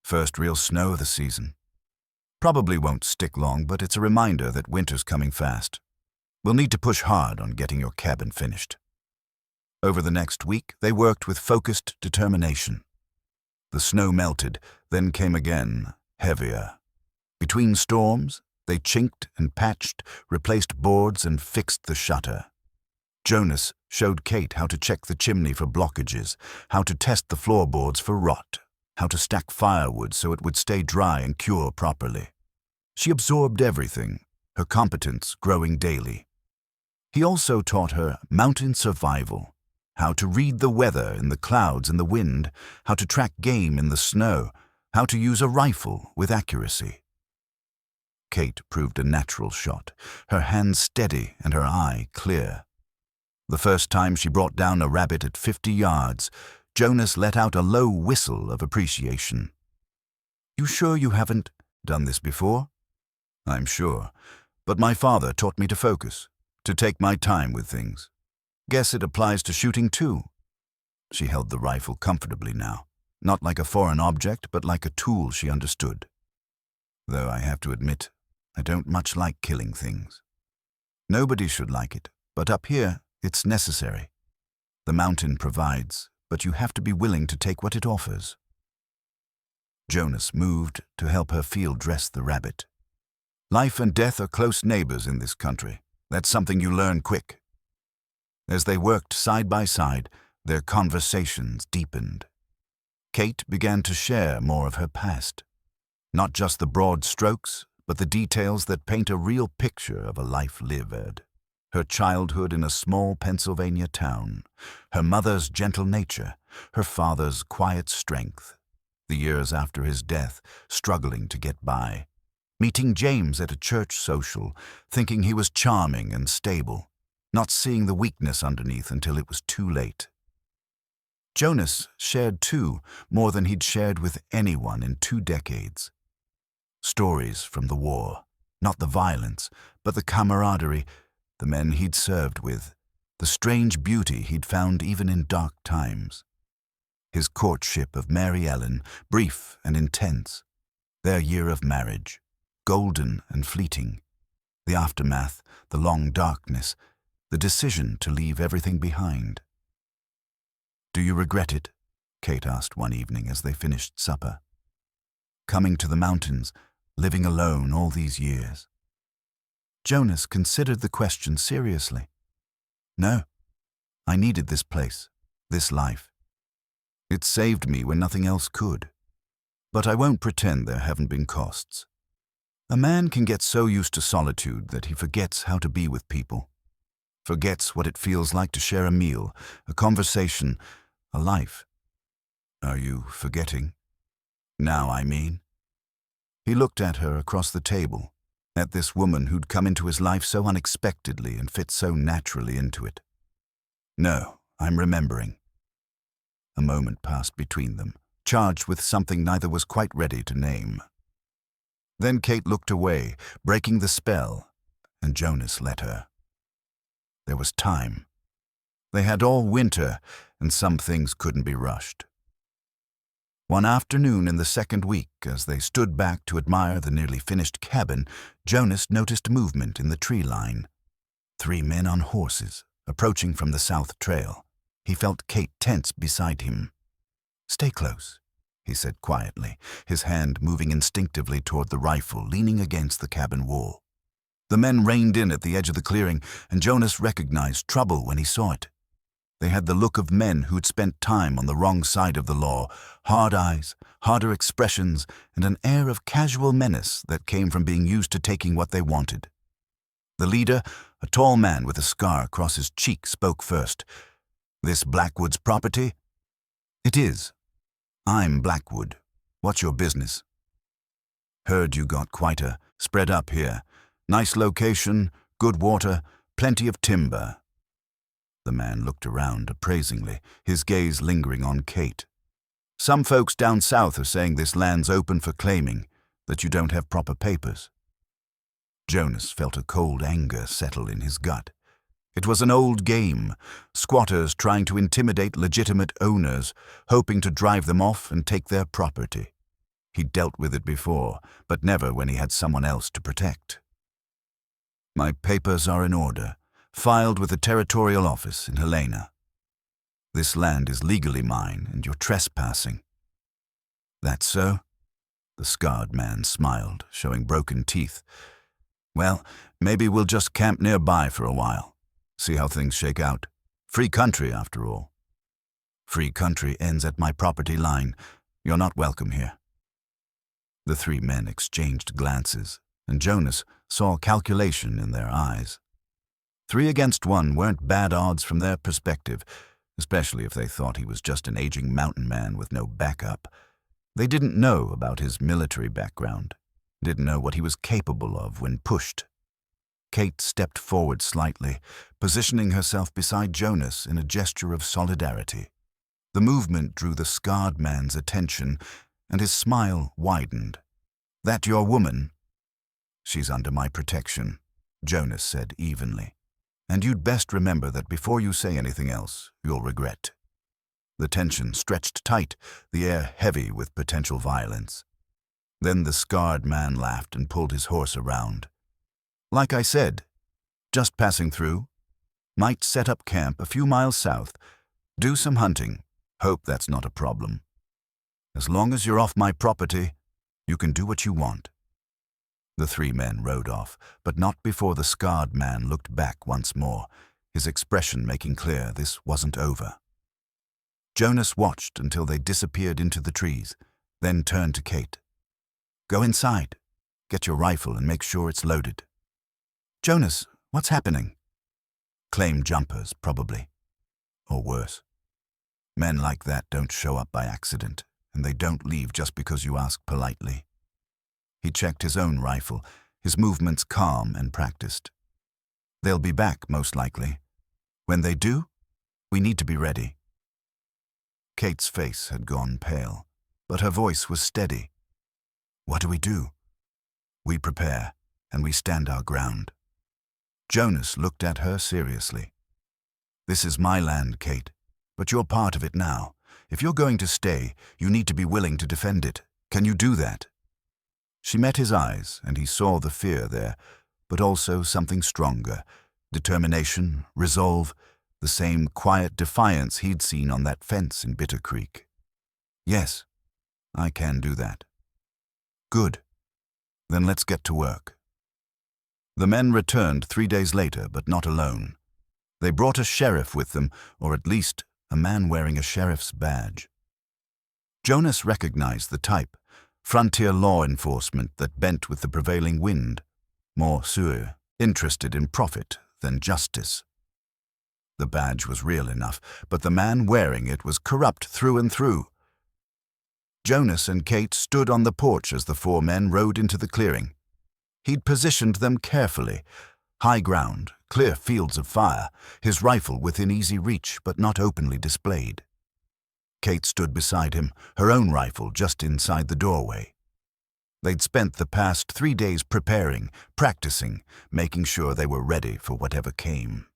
Speaker 1: First real snow of the season. Probably won't stick long, but it's a reminder that winter's coming fast. We'll need to push hard on getting your cabin finished. Over the next week, they worked with focused determination. The snow melted, then came again, heavier. Between storms, they chinked and patched, replaced boards and fixed the shutter. Jonas showed Kate how to check the chimney for blockages, how to test the floorboards for rot, how to stack firewood so it would stay dry and cure properly. She absorbed everything, her competence growing daily. He also taught her mountain survival, how to read the weather in the clouds and the wind, how to track game in the snow, how to use a rifle with accuracy. Kate proved a natural shot, her hand steady and her eye clear. The first time she brought down a rabbit at 50 yards, Jonas let out a low whistle of appreciation. You sure you haven't done this before? I'm sure, but my father taught me to focus, to take my time with things. Guess it applies to shooting too. She held the rifle comfortably now, not like a foreign object, but like a tool she understood. Though I have to admit, I don't much like killing things. Nobody should like it, but up here, it's necessary. The mountain provides, but you have to be willing to take what it offers. Jonas moved to help her field dress the rabbit. Life and death are close neighbors in this country. That's something you learn quick. As they worked side by side, Their conversations deepened. Kate began to share more of her past. Not just the broad strokes, but the details that paint a real picture of a life lived. Her childhood in a small Pennsylvania town, her mother's gentle nature, her father's quiet strength, the years after his death, struggling to get by, meeting James at a church social, thinking he was charming and stable, not seeing the weakness underneath until it was too late. Jonas shared too, more than he'd shared with anyone in 2 decades. Stories from the war, not the violence, but the camaraderie, the men he'd served with, the strange beauty he'd found even in dark times. His courtship of Mary Ellen, brief and intense. Their year of marriage, golden and fleeting. The aftermath, the long darkness, the decision to leave everything behind. "Do you regret it?" Kate asked one evening as they finished supper. "Coming to the mountains, living alone all these years?" Jonas considered the question seriously. "No, I needed this place, this life. It saved me when nothing else could. But I won't pretend there haven't been costs. A man can get so used to solitude that he forgets how to be with people, forgets what it feels like to share a meal, a conversation, a life." "Are you forgetting? Now, I mean." He looked at her across the table, at this woman who'd come into his life so unexpectedly and fit so naturally into it. "No, I'm remembering." A moment passed between them, charged with something neither was quite ready to name. Then Kate looked away, breaking the spell, and Jonas let her. There was time. They had all winter, and some things couldn't be rushed. One afternoon in the second week, as they stood back to admire the nearly finished cabin, Jonas noticed movement in the tree line. 3 men on horses, approaching from the south trail. He felt Kate tense beside him. "Stay close," he said quietly, his hand moving instinctively toward the rifle leaning against the cabin wall. The men reined in at the edge of the clearing, and Jonas recognized trouble when he saw it. They had the look of men who'd spent time on the wrong side of the law, hard eyes, harder expressions, and an air of casual menace that came from being used to taking what they wanted. The leader, a tall man with a scar across his cheek, spoke first. "This Blackwood's property?" "It is. I'm Blackwood. What's your business?" "Heard you got quite a spread up here. Nice location, good water, plenty of timber." The man looked around appraisingly, his gaze lingering on Kate. "Some folks down south are saying this land's open for claiming, that you don't have proper papers." Jonas felt a cold anger settle in his gut. It was an old game, squatters trying to intimidate legitimate owners, hoping to drive them off and take their property. He'd dealt with it before, but never when he had someone else to protect. "My papers are in order, filed with the territorial office in Helena. This land is legally mine, and you're trespassing." "That's so?" The scarred man smiled, showing broken teeth. "Well, maybe we'll just camp nearby for a while. See how things shake out. Free country, after all." "Free country ends at my property line. You're not welcome here." The 3 men exchanged glances, and Jonas saw calculation in their eyes. 3 against 1 weren't bad odds from their perspective, especially if they thought he was just an aging mountain man with no backup. They didn't know about his military background, didn't know what he was capable of when pushed. Kate stepped forward slightly, positioning herself beside Jonas in a gesture of solidarity. The movement drew the scarred man's attention, and his smile widened. "That your woman?" "She's under my protection," Jonas said evenly. "And you'd best remember that before you say anything else, you'll regret." The tension stretched tight, the air heavy with potential violence. Then the scarred man laughed and pulled his horse around. "Like I said, just passing through. Might set up camp a few miles south. Do some hunting. Hope that's not a problem. As long as you're off my property, you can do what you want." The 3 men rode off, but not before the scarred man looked back once more, his expression making clear this wasn't over. Jonas watched until they disappeared into the trees, then turned to Kate. "Go inside. Get your rifle and make sure it's loaded." "Jonas, what's happening?" "Claim jumpers, probably. Or worse. Men like that don't show up by accident, and they don't leave just because you ask politely." He checked his own rifle, his movements calm and practiced. "They'll be back, most likely. When they do, we need to be ready." Kate's face had gone pale, but her voice was steady. "What do we do?" "We prepare, and we stand our ground." Jonas looked at her seriously. "This is my land, Kate, but you're part of it now. If you're going to stay, you need to be willing to defend it. Can you do that?" She met his eyes, and he saw the fear there, but also something stronger. Determination, resolve, the same quiet defiance he'd seen on that fence in Bitter Creek. "Yes, I can do that." "Good. Then let's get to work." The men returned 3 days later, but not alone. They brought a sheriff with them, or at least a man wearing a sheriff's badge. Jonas recognized the type, frontier law enforcement that bent with the prevailing wind, more sûr, interested in profit than justice. The badge was real enough, but the man wearing it was corrupt through and through. Jonas and Kate stood on the porch as the 4 men rode into the clearing. He'd positioned them carefully. High ground, clear fields of fire, his rifle within easy reach but not openly displayed. Kate stood beside him, her own rifle just inside the doorway. They'd spent the past 3 days preparing, practicing, making sure they were ready for whatever came.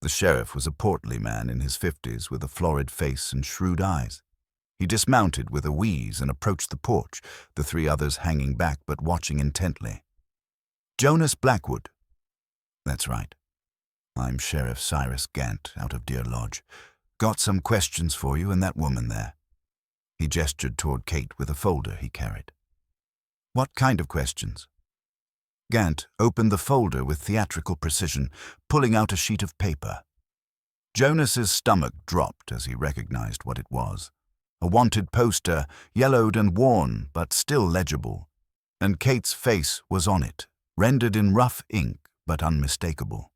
Speaker 1: The sheriff was a portly man in his 50s with a florid face and shrewd eyes. He dismounted with a wheeze and approached the porch, the 3 others hanging back but watching intently. "Jonas Blackwood." "That's right. I'm Sheriff Cyrus Gant out of Deer Lodge. Got some questions for you and that woman there." He gestured toward Kate with a folder he carried. "What kind of questions?" Gant opened the folder with theatrical precision, pulling out a sheet of paper. Jonas's stomach dropped as he recognized what it was. A wanted poster, yellowed and worn, but still legible. And Kate's face was on it, rendered in rough ink, but unmistakable.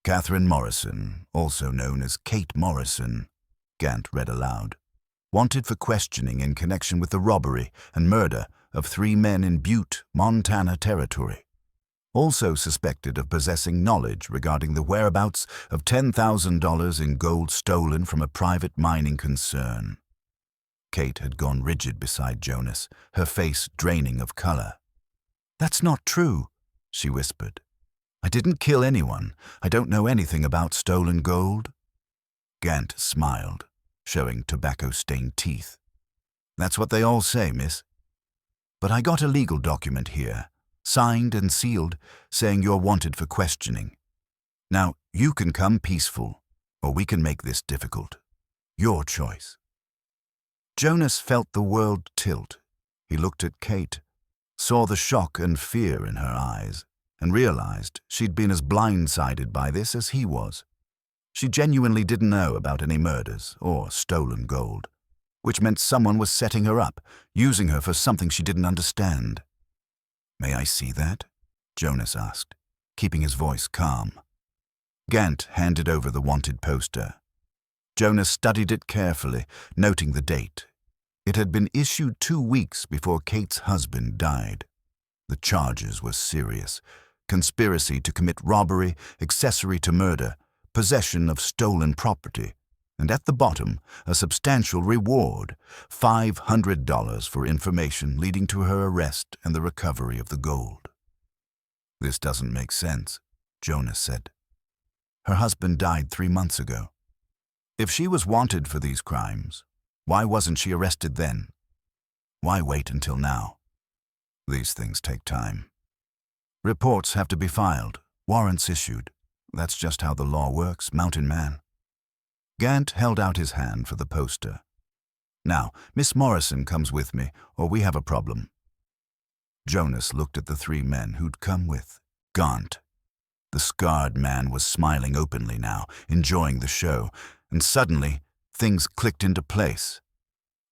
Speaker 1: "Catherine Morrison, also known as Kate Morrison," Gant read aloud. "Wanted for questioning in connection with the robbery and murder of 3 men in Butte, Montana territory. Also suspected of possessing knowledge regarding the whereabouts of $10,000 in gold stolen from a private mining concern." Kate had gone rigid beside Jonas, her face draining of color. "That's not true," she whispered. "I didn't kill anyone. I don't know anything about stolen gold." Gant smiled, showing tobacco-stained teeth. "That's what they all say, miss. But I got a legal document here, signed and sealed, saying you're wanted for questioning. Now, you can come peaceful, or we can make this difficult. Your choice." Jonas felt the world tilt. He looked at Kate, saw the shock and fear in her eyes, and realized she'd been as blindsided by this as he was. She genuinely didn't know about any murders or stolen gold, which meant someone was setting her up, using her for something she didn't understand. "May I see that?" Jonas asked, keeping his voice calm. Gant handed over the wanted poster. Jonas studied it carefully, noting the date. It had been issued 2 weeks before Kate's husband died. The charges were serious: conspiracy to commit robbery, accessory to murder, possession of stolen property, and at the bottom, a substantial reward, $500 for information leading to her arrest and the recovery of the gold. "This doesn't make sense," Jonas said. "Her husband died 3 months ago. If she was wanted for these crimes, why wasn't she arrested then? Why wait until now? These things take time. Reports have to be filed, warrants issued. That's just how the law works, mountain man." Gant held out his hand for the poster. "Now, Miss Morrison comes with me, or we have a problem." Jonas looked at the 3 men who'd come with Gant. The scarred man was smiling openly now, enjoying the show, and suddenly things clicked into place.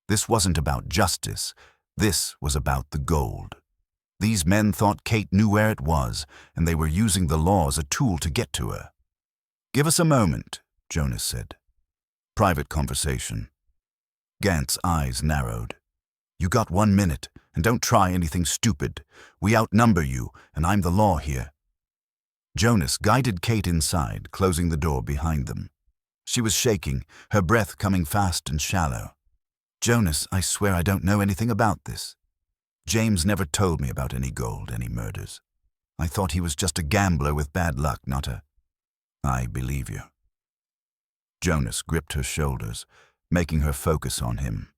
Speaker 1: This wasn't about justice. This was about the gold. These men thought Kate knew where it was, and they were using the law as a tool to get to her. "Give us a moment," Jonas said. "Private conversation." Gant's eyes narrowed. "You got 1 minute, and don't try anything stupid. We outnumber you, and I'm the law here." Jonas guided Kate inside, closing the door behind them. She was shaking, her breath coming fast and shallow. "Jonas, I swear I don't know anything about this. James never told me about any gold, any murders. I thought he was just a gambler with bad luck, not a—" "I believe you." Jonas gripped her shoulders, making her focus on him.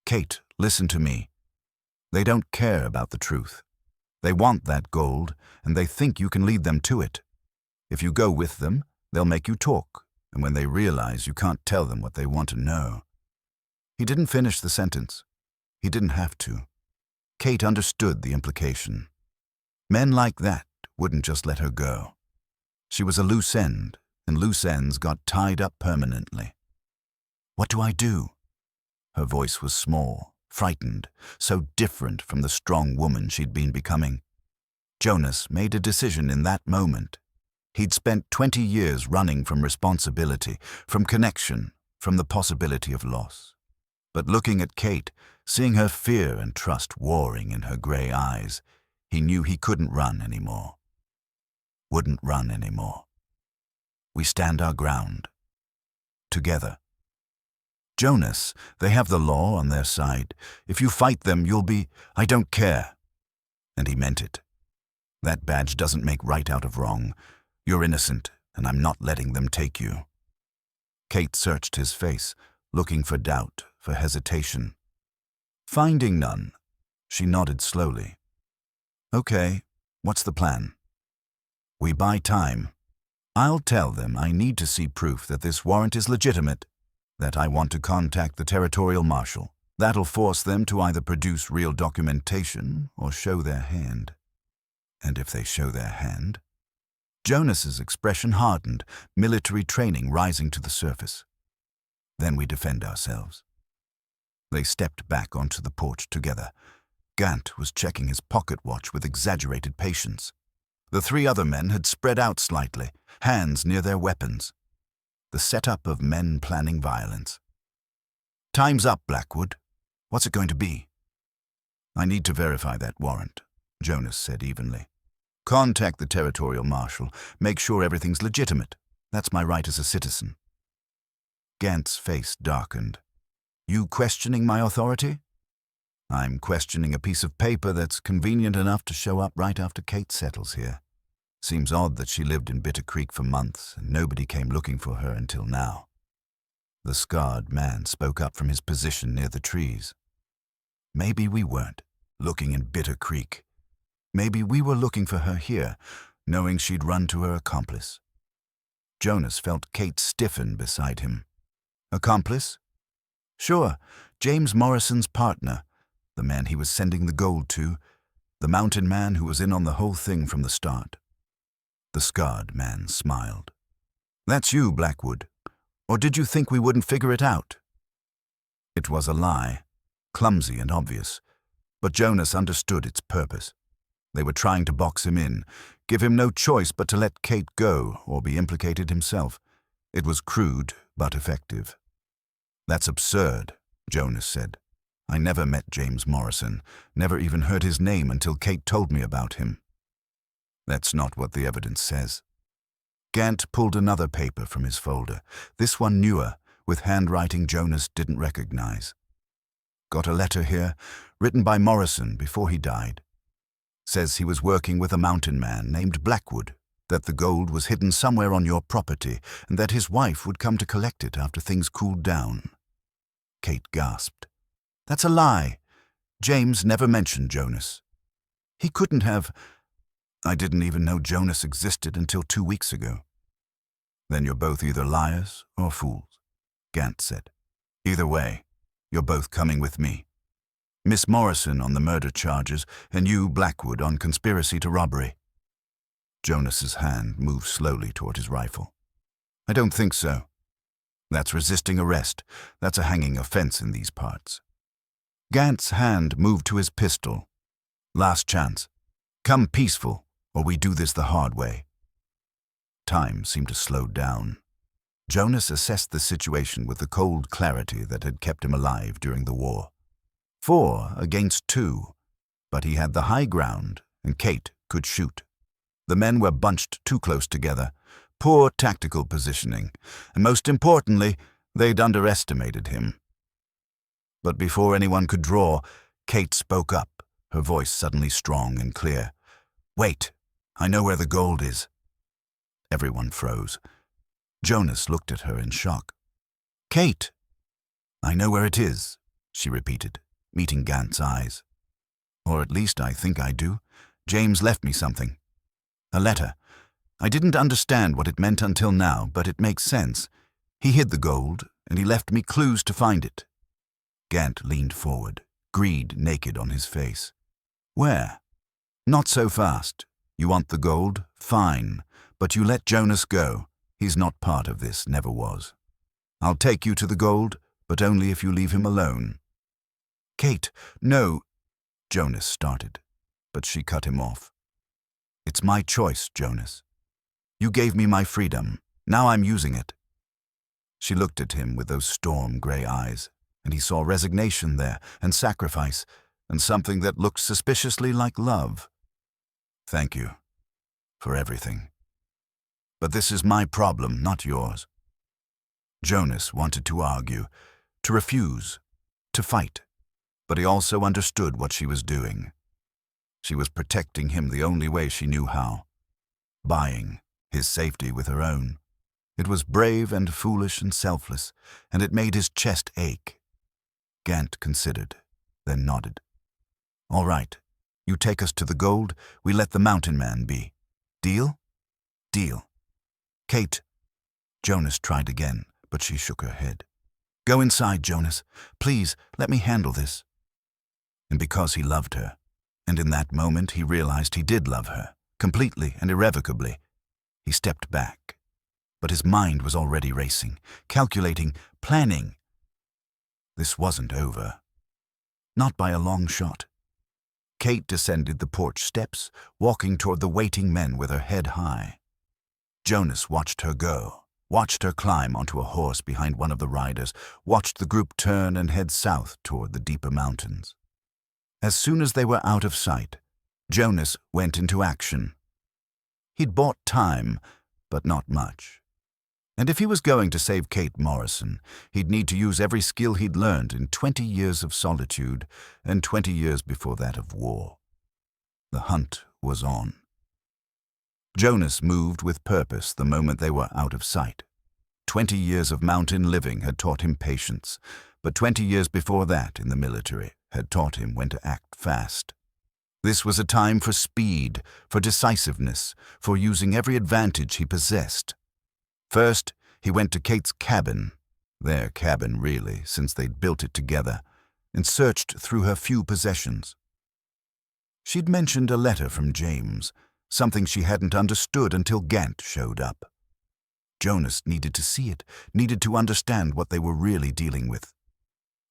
Speaker 1: "Kate, listen to me. They don't care about the truth. They want that gold, and they think you can lead them to it. If you go with them, they'll make you talk, and when they realize you can't tell them what they want to know—" He didn't finish the sentence. He didn't have to. Kate understood the implication. Men like that wouldn't just let her go. She was a loose end, and loose ends got tied up permanently. "What do I do?" Her voice was small, frightened, so different from the strong woman she'd been becoming. Jonas made a decision in that moment. He'd spent 20 years running from responsibility, from connection, from the possibility of loss. But looking at Kate, seeing her fear and trust warring in her grey eyes, he knew he couldn't run anymore. Wouldn't run anymore. We stand our ground. Together. "Jonas, they have the law on their side. If you fight them, you'll be— I don't care." And he meant it. "That badge doesn't make right out of wrong. You're innocent, and I'm not letting them take you." Kate searched his face, looking for doubt, for hesitation. Finding none, she nodded slowly. "Okay, what's the plan?" "We buy time. I'll tell them I need to see proof that this warrant is legitimate, that I want to contact the territorial marshal. That'll force them to either produce real documentation or show their hand." "And if they show their hand?" Jonas's expression hardened, military training rising to the surface. "Then we defend ourselves." They stepped back onto the porch together. Gant was checking his pocket watch with exaggerated patience. The 3 other men had spread out slightly, hands near their weapons. The setup of men planning violence. "Time's up, Blackwood. What's it going to be?" "I need to verify that warrant," Jonas said evenly. "Contact the territorial marshal. Make sure everything's legitimate. That's my right as a citizen." Gant's face darkened. "You questioning my authority?" "I'm questioning a piece of paper that's convenient enough to show up right after Kate settles here. Seems odd that she lived in Bitter Creek for months and nobody came looking for her until now." The scarred man spoke up from his position near the trees. "Maybe we weren't looking in Bitter Creek. Maybe we were looking for her here, knowing she'd run to her accomplice." Jonas felt Kate stiffen beside him. "Accomplice?" "Sure, James Morrison's partner, the man he was sending the gold to, the mountain man who was in on the whole thing from the start." The scarred man smiled. "That's you, Blackwood. Or did you think we wouldn't figure it out?" It was a lie, clumsy and obvious, but Jonas understood its purpose. They were trying to box him in, give him no choice but to let Kate go or be implicated himself. It was crude, but effective. "That's absurd," Jonas said. "I never met James Morrison, never even heard his name until Kate told me about him." "That's not what the evidence says." Gant pulled another paper from his folder, this one newer, with handwriting Jonas didn't recognize. "Got a letter here, written by Morrison before he died. Says he was working with a mountain man named Blackwood, that the gold was hidden somewhere on your property, and that his wife would come to collect it after things cooled down." Kate gasped. "That's a lie. James never mentioned Jonas. He couldn't have. I didn't even know Jonas existed until 2 weeks ago." "Then you're both either liars or fools," Gant said. "Either way, you're both coming with me. Miss Morrison on the murder charges, and you, Blackwood, on conspiracy to robbery." Jonas's hand moved slowly toward his rifle. "I don't think so." That's resisting arrest. That's a hanging offense in these parts. Gant's hand moved to his pistol. Last chance. Come peaceful, or we do this the hard way. Time seemed to slow down. Jonas assessed the situation with the cold clarity that had kept him alive during the war. 4 against 2, but he had the high ground, and Kate could shoot. The men were bunched too close together, poor tactical positioning, and most importantly, they'd underestimated him. But before anyone could draw, Kate spoke up, her voice suddenly strong and clear. "Wait, I know where the gold is." Everyone froze. Jonas looked at her in shock. "Kate!" "I know where it is," she repeated, meeting Gant's eyes. "Or at least I think I do. James left me something. A letter. I didn't understand what it meant until now, but it makes sense. He hid the gold, and he left me clues to find it." Gant leaned forward, greed naked on his face. "Where?" "Not so fast. You want the gold? Fine. But you let Jonas go. He's not part of this, never was. I'll take you to the gold, but only if you leave him alone." "Kate, no," Jonas started, but she cut him off. "It's my choice, Jonas. You gave me my freedom. Now I'm using it." She looked at him with those storm-gray eyes, and he saw resignation there, and sacrifice, and something that looked suspiciously like love. "Thank you. For everything. But this is my problem, not yours." Jonas wanted to argue, to refuse, to fight, but he also understood what she was doing. She was protecting him the only way she knew how, buying his safety with her own. It was brave and foolish and selfless, and it made his chest ache. Gant considered, then nodded. "All right, you take us to the gold, we let the mountain man be. Deal?" "Deal." "Kate." Jonas tried again, but she shook her head. "Go inside, Jonas. Please, let me handle this." And because he loved her, and in that moment he realized he did love her, completely and irrevocably, he stepped back. But his mind was already racing, calculating, planning. This wasn't over. Not by a long shot. Kate descended the porch steps, walking toward the waiting men with her head high. Jonas watched her go, watched her climb onto a horse behind one of the riders, watched the group turn and head south toward the deeper mountains. As soon as they were out of sight, Jonas went into action. He'd bought time, but not much. And if he was going to save Kate Morrison, he'd need to use every skill he'd learned in 20 years of solitude and 20 years before that of war. The hunt was on. Jonas moved with purpose the moment they were out of sight. 20 years of mountain living had taught him patience, but 20 years before that in the military had taught him when to act fast. This was a time for speed, for decisiveness, for using every advantage he possessed. First, he went to Kate's cabin, their cabin really, since they'd built it together, and searched through her few possessions. She'd mentioned a letter from James, something she hadn't understood until Gant showed up. Jonas needed to see it, needed to understand what they were really dealing with.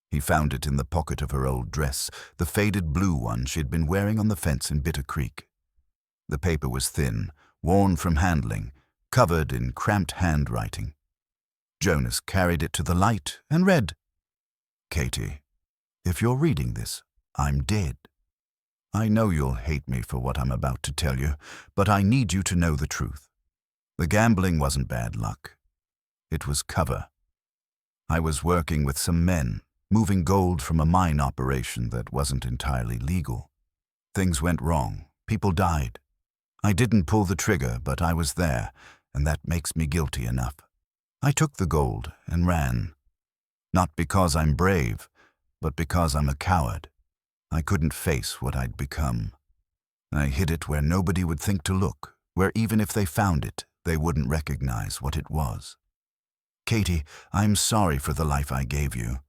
Speaker 1: He found it in the pocket of her old dress, the faded blue one she'd been wearing on the fence in Bitter Creek. The paper was thin, worn from handling, covered in cramped handwriting. Jonas carried it to the light and read, "Katie, if you're reading this, I'm dead. I know you'll hate me for what I'm about to tell you, but I need you to know the truth. The gambling wasn't bad luck. It was cover. I was working with some men, moving gold from a mine operation that wasn't entirely legal. Things went wrong. People died. I didn't pull the trigger, but I was there, and that makes me guilty enough. I took the gold and ran. Not because I'm brave, but because I'm a coward. I couldn't face what I'd become. I hid it where nobody would think to look, where even if they found it, they wouldn't recognize what it was. Katie, I'm sorry for the life I gave you.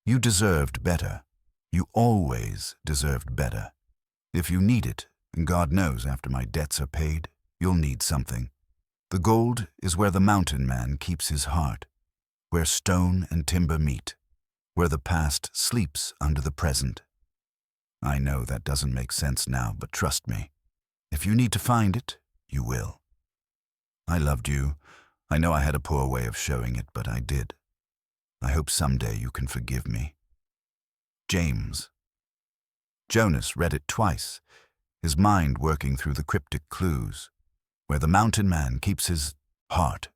Speaker 1: You deserved better. You always deserved better. If you need it, and God knows after my debts are paid, you'll need something. The gold is where the mountain man keeps his heart. where stone and timber meet, where the past sleeps under the present. I know that doesn't make sense now, but trust me, if you need to find it, you will. I loved you. I know I had a poor way of showing it, but I did. I hope someday you can forgive me. James. Jonas read it twice, his mind working through the cryptic clues. Where the mountain man keeps his heart,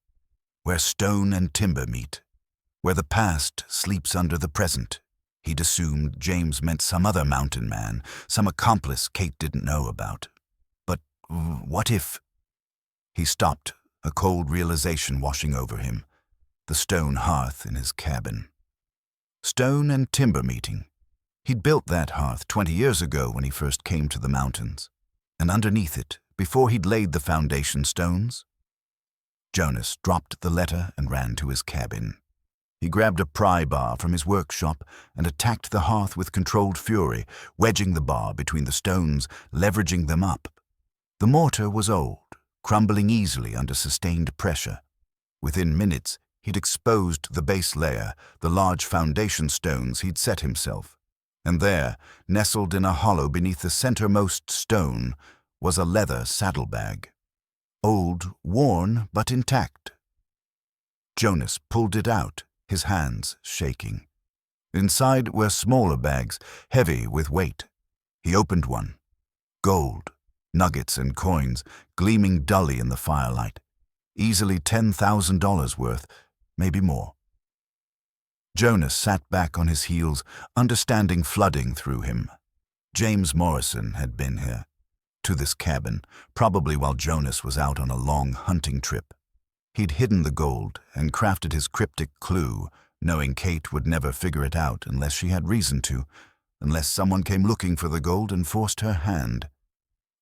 Speaker 1: where stone and timber meet, where the past sleeps under the present. He'd assumed James meant some other mountain man, some accomplice Kate didn't know about. But what if... He stopped, a cold realization washing over him. The stone hearth in his cabin. Stone and timber meeting. He'd built that hearth 20 years ago when he first came to the mountains. And underneath it, before he'd laid the foundation stones, Jonas dropped the letter and ran to his cabin. He grabbed a pry bar from his workshop and attacked the hearth with controlled fury, wedging the bar between the stones, leveraging them up. The mortar was old, crumbling easily under sustained pressure. Within minutes, he'd exposed the base layer, the large foundation stones he'd set himself. And there, nestled in a hollow beneath the centermost stone, was a leather saddlebag. Old, worn, but intact. Jonas pulled it out, his hands shaking. Inside were smaller bags, heavy with weight. He opened one. Gold, nuggets and coins, gleaming dully in the firelight. Easily $10,000 worth, maybe more. Jonas sat back on his heels, understanding flooding through him. James Morrison had been here, to this cabin, probably while Jonas was out on a long hunting trip. He'd hidden the gold and crafted his cryptic clue, knowing Kate would never figure it out unless she had reason to, unless someone came looking for the gold and forced her hand.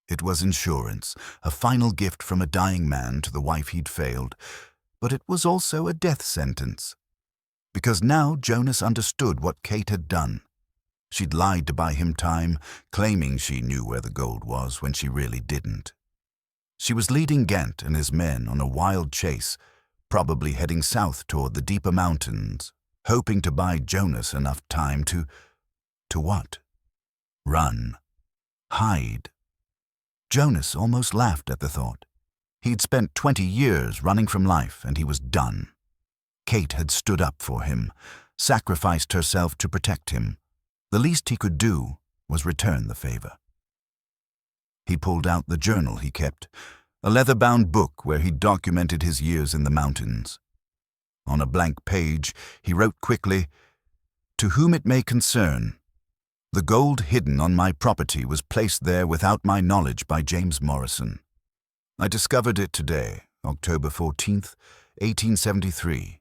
Speaker 1: It was insurance, a final gift from a dying man to the wife he'd failed, but it was also a death sentence. Because now Jonas understood what Kate had done. She'd lied to buy him time, claiming she knew where the gold was when she really didn't. She was leading Gant and his men on a wild chase, probably heading south toward the deeper mountains, hoping to buy Jonas enough time to what? Run. Hide. Jonas almost laughed at the thought. He'd spent 20 years running from life, and he was done. Kate had stood up for him, sacrificed herself to protect him. The least he could do was return the favor. He pulled out the journal he kept, a leather-bound book where he documented his years in the mountains. On a blank page, he wrote quickly, "To whom it may concern, the gold hidden on my property was placed there without my knowledge by James Morrison. I discovered it today, October 14th, 1873.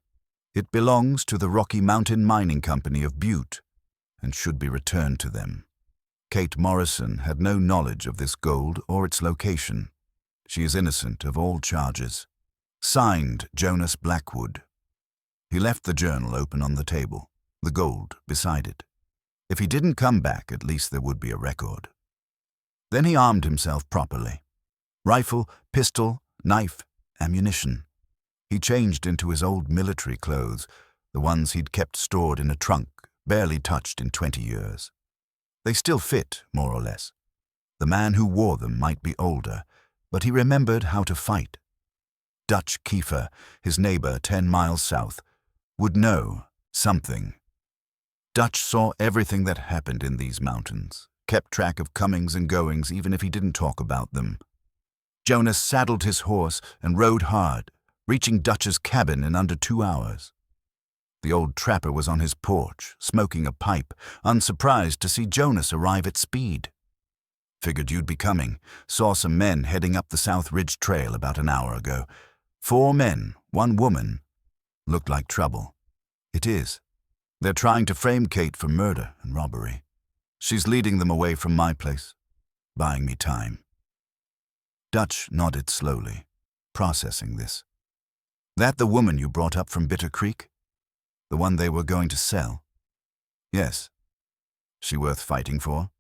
Speaker 1: It belongs to the Rocky Mountain Mining Company of Butte, and should be returned to them. Kate Morrison had no knowledge of this gold or its location. She is innocent of all charges. Signed, Jonas Blackwood." He left the journal open on the table, the gold beside it. If he didn't come back, at least there would be a record. Then he armed himself properly. Rifle, pistol, knife, ammunition. He changed into his old military clothes, the ones he'd kept stored in a trunk, barely touched in 20 years. They still fit, more or less. The man who wore them might be older, but he remembered how to fight. Dutch Kiefer, his neighbor 10 miles south, would know something. Dutch saw everything that happened in these mountains, kept track of comings and goings even if he didn't talk about them. Jonas saddled his horse and rode hard, reaching Dutch's cabin in under 2 hours. The old trapper was on his porch, smoking a pipe, unsurprised to see Jonas arrive at speed. "Figured you'd be coming. Saw some men heading up the South Ridge Trail about an hour ago. 4 men, 1 woman. Looked like trouble." "It is. They're trying to frame Kate for murder and robbery. She's leading them away from my place, buying me time." Dutch nodded slowly, processing this. "That the woman you brought up from Bitter Creek? The one they were going to sell?" "Yes." "She worth fighting for?"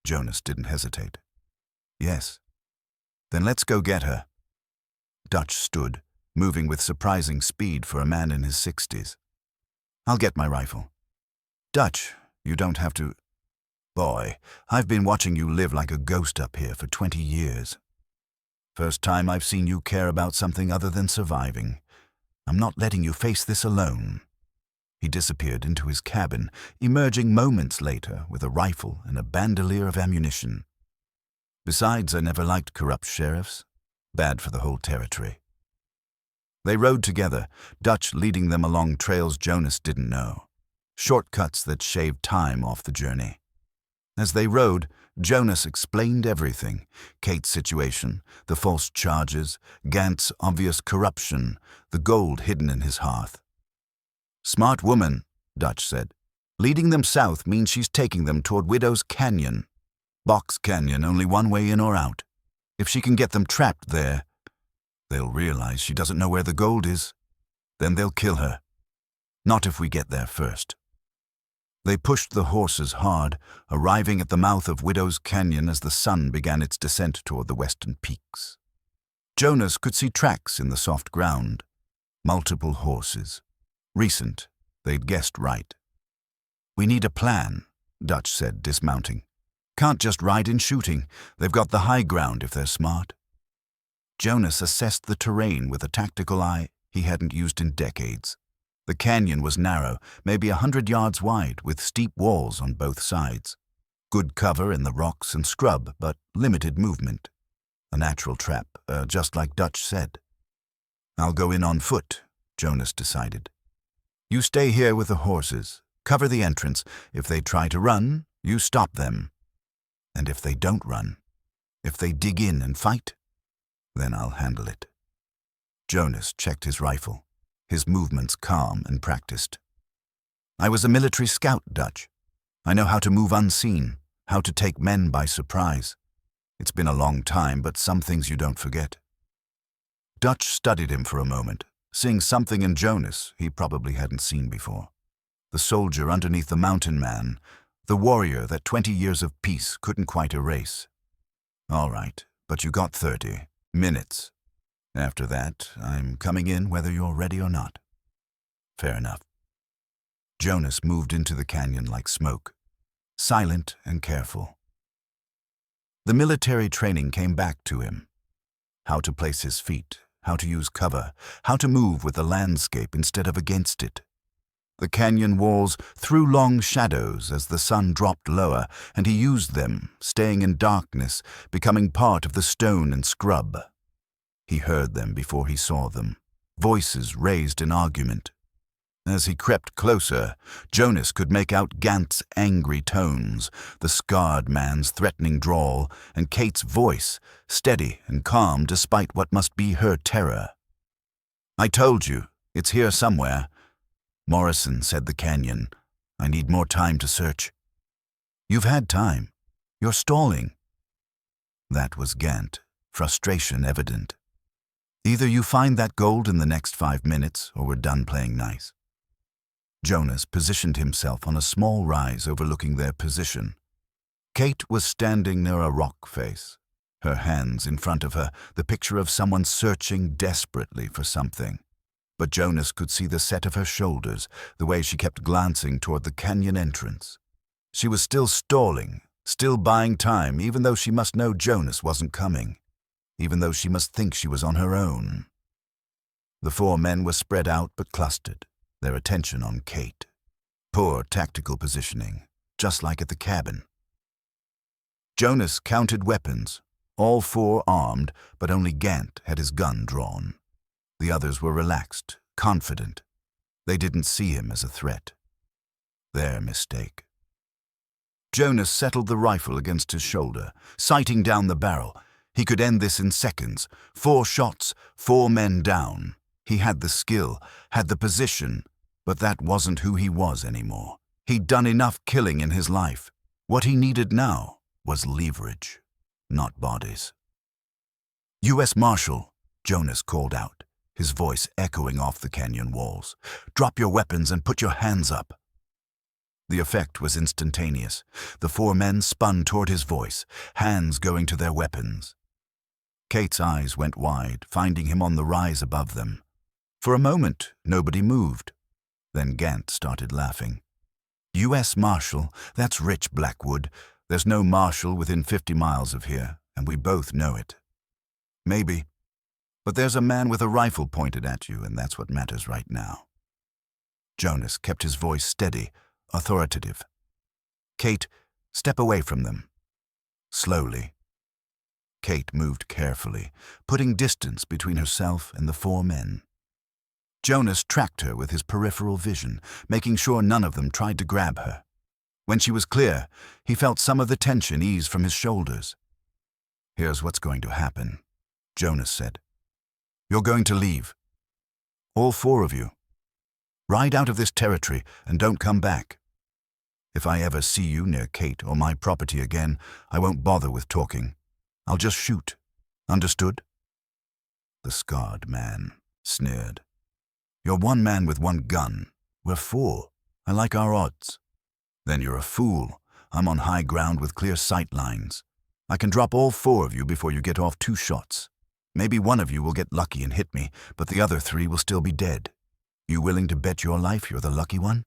Speaker 1: Jonas didn't hesitate. "Yes." "Then let's go get her." Dutch stood, moving with surprising speed for a man in his 60s. "I'll get my rifle." "Dutch, you don't have to." "Boy, I've been watching you live like a ghost up here for 20 years. First time I've seen you care about something other than surviving. I'm not letting you face this alone." He disappeared into his cabin, emerging moments later with a rifle and a bandolier of ammunition. "Besides, I never liked corrupt sheriffs. Bad for the whole territory." They rode together, Dutch leading them along trails Jonas didn't know, shortcuts that shaved time off the journey. As they rode, Jonas explained everything: Kate's situation, the false charges, Gant's obvious corruption, the gold hidden in his hearth. "Smart woman," Dutch said. "Leading them south means she's taking them toward Widow's Canyon. Box Canyon, only one way in or out. If she can get them trapped there, they'll realize she doesn't know where the gold is. Then they'll kill her. Not if we get there first." They pushed the horses hard, arriving at the mouth of Widow's Canyon as the sun began its descent toward the western peaks. Jonas could see tracks in the soft ground. Multiple horses. Recent, they'd guessed right. "We need a plan," Dutch said, dismounting. "Can't just ride in shooting. They've got the high ground if they're smart." Jonas assessed the terrain with a tactical eye he hadn't used in decades. The canyon was narrow, maybe 100 yards wide, with steep walls on both sides. Good cover in the rocks and scrub, but limited movement. A natural trap, just like Dutch said. "I'll go in on foot," Jonas decided. "You stay here with the horses. Cover the entrance. If they try to run, you stop them. And if they don't run, if they dig in and fight, then I'll handle it." Jonas checked his rifle, his movements calm and practiced. "I was a military scout, Dutch. I know how to move unseen, how to take men by surprise. It's been a long time, but some things you don't forget." Dutch studied him for a moment, seeing something in Jonas he probably hadn't seen before. The soldier underneath the mountain man, the warrior that 20 years of peace couldn't quite erase. "All right, but you got 30 minutes. After that, I'm coming in whether you're ready or not." "Fair enough." Jonas moved into the canyon like smoke, silent and careful. The military training came back to him. How to place his feet, how to use cover, how to move with the landscape instead of against it. The canyon walls threw long shadows as the sun dropped lower, and he used them, staying in darkness, becoming part of the stone and scrub. He heard them before he saw them, voices raised in argument. As he crept closer, Jonas could make out Gant's angry tones, the scarred man's threatening drawl, and Kate's voice, steady and calm despite what must be her terror. "I told you, it's here somewhere. Morrison said the canyon. I need more time to search." "You've had time. You're stalling." That was Gant, frustration evident. "Either you find that gold in the next 5 minutes, or we're done playing nice." Jonas positioned himself on a small rise overlooking their position. Kate was standing near a rock face, her hands in front of her, the picture of someone searching desperately for something. But Jonas could see the set of her shoulders, the way she kept glancing toward the canyon entrance. She was still stalling, still buying time, even though she must know Jonas wasn't coming, even though she must think she was on her own. The 4 men were spread out but clustered, their attention on Kate. Poor tactical positioning, just like at the cabin. Jonas counted weapons, all 4 armed, but only Gant had his gun drawn. The others were relaxed, confident. They didn't see him as a threat. Their mistake. Jonas settled the rifle against his shoulder, sighting down the barrel. He could end this in seconds. 4 shots, 4 men down. He had the skill, had the position, but that wasn't who he was anymore. He'd done enough killing in his life. What he needed now was leverage, not bodies. "U.S. Marshal," Jonas called out, his voice echoing off the canyon walls. "Drop your weapons and put your hands up." The effect was instantaneous. The 4 men spun toward his voice, hands going to their weapons. Kate's eyes went wide, finding him on the rise above them. For a moment, nobody moved. Then Gant started laughing. U.S. Marshal, that's rich, Blackwood. There's no marshal within 50 miles of here, and we both know it. Maybe. But there's a man with a rifle pointed at you, and that's what matters right now. Jonas kept his voice steady, authoritative. Kate, step away from them. Slowly. Kate moved carefully, putting distance between herself and the four men. Jonas tracked her with his peripheral vision, making sure none of them tried to grab her. When she was clear, he felt some of the tension ease from his shoulders. "Here's what's going to happen," Jonas said. "You're going to leave. All four of you. Ride out of this territory and don't come back. If I ever see you near Kate or my property again, I won't bother with talking. I'll just shoot. Understood?" The scarred man sneered. "You're one man with one gun. We're four. I like our odds." "Then you're a fool. I'm on high ground with clear sight lines. I can drop all four of you before you get off 2 shots. Maybe one of you will get lucky and hit me, but the other 3 will still be dead. You willing to bet your life you're the lucky one?"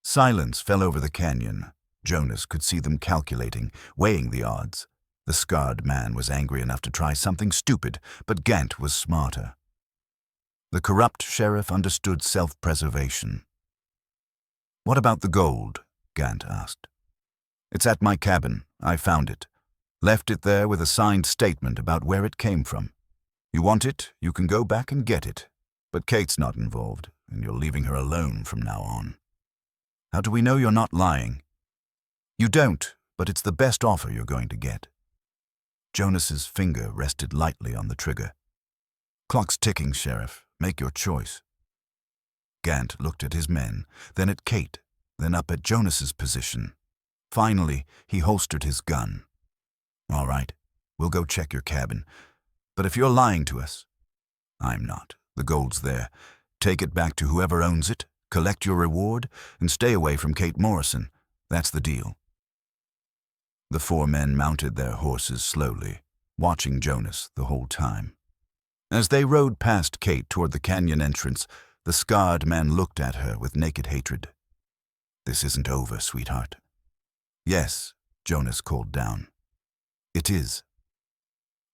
Speaker 1: Silence fell over the canyon. Jonas could see them calculating, weighing the odds. The scarred man was angry enough to try something stupid, but Gant was smarter. The corrupt sheriff understood self-preservation. "What about the gold?" Gant asked. "It's at my cabin. I found it. Left it there with a signed statement about where it came from. You want it, you can go back and get it. But Kate's not involved, and you're leaving her alone from now on." "How do we know you're not lying?" "You don't, but it's the best offer you're going to get." Jonas's finger rested lightly on the trigger. "Clock's ticking, Sheriff. Make your choice." Gant looked at his men, then at Kate, then up at Jonas's position. Finally, he holstered his gun. "All right, we'll go check your cabin. But if you're lying to us..." "I'm not. The gold's there. Take it back to whoever owns it, collect your reward, and stay away from Kate Morrison. That's the deal." The 4 men mounted their horses slowly, watching Jonas the whole time. As they rode past Kate toward the canyon entrance, the scarred man looked at her with naked hatred. "This isn't over, sweetheart." "Yes," Jonas called down. "It is."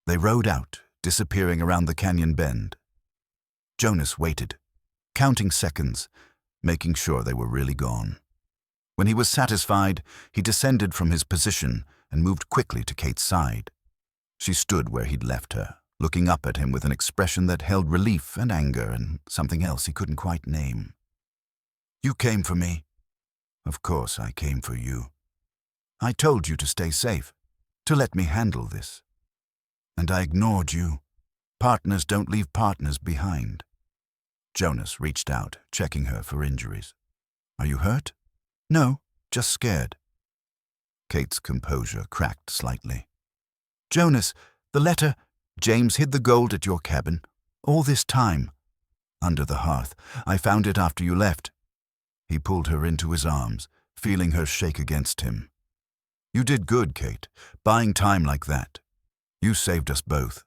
Speaker 1: They rode out, disappearing around the canyon bend. Jonas waited, counting seconds, making sure they were really gone. When he was satisfied, he descended from his position and moved quickly to Kate's side. She stood where he'd left her, looking up at him with an expression that held relief and anger and something else he couldn't quite name. "You came for me." "Of course I came for you. I told you to stay safe, to let me handle this. And I ignored you. Partners don't leave partners behind." Jonas reached out, checking her for injuries. "Are you hurt?" "No, just scared." Kate's composure cracked slightly. "Jonas, the letter... James hid the gold at your cabin. All this time. Under the hearth. I found it after you left." He pulled her into his arms, feeling her shake against him. "You did good, Kate, buying time like that. You saved us both.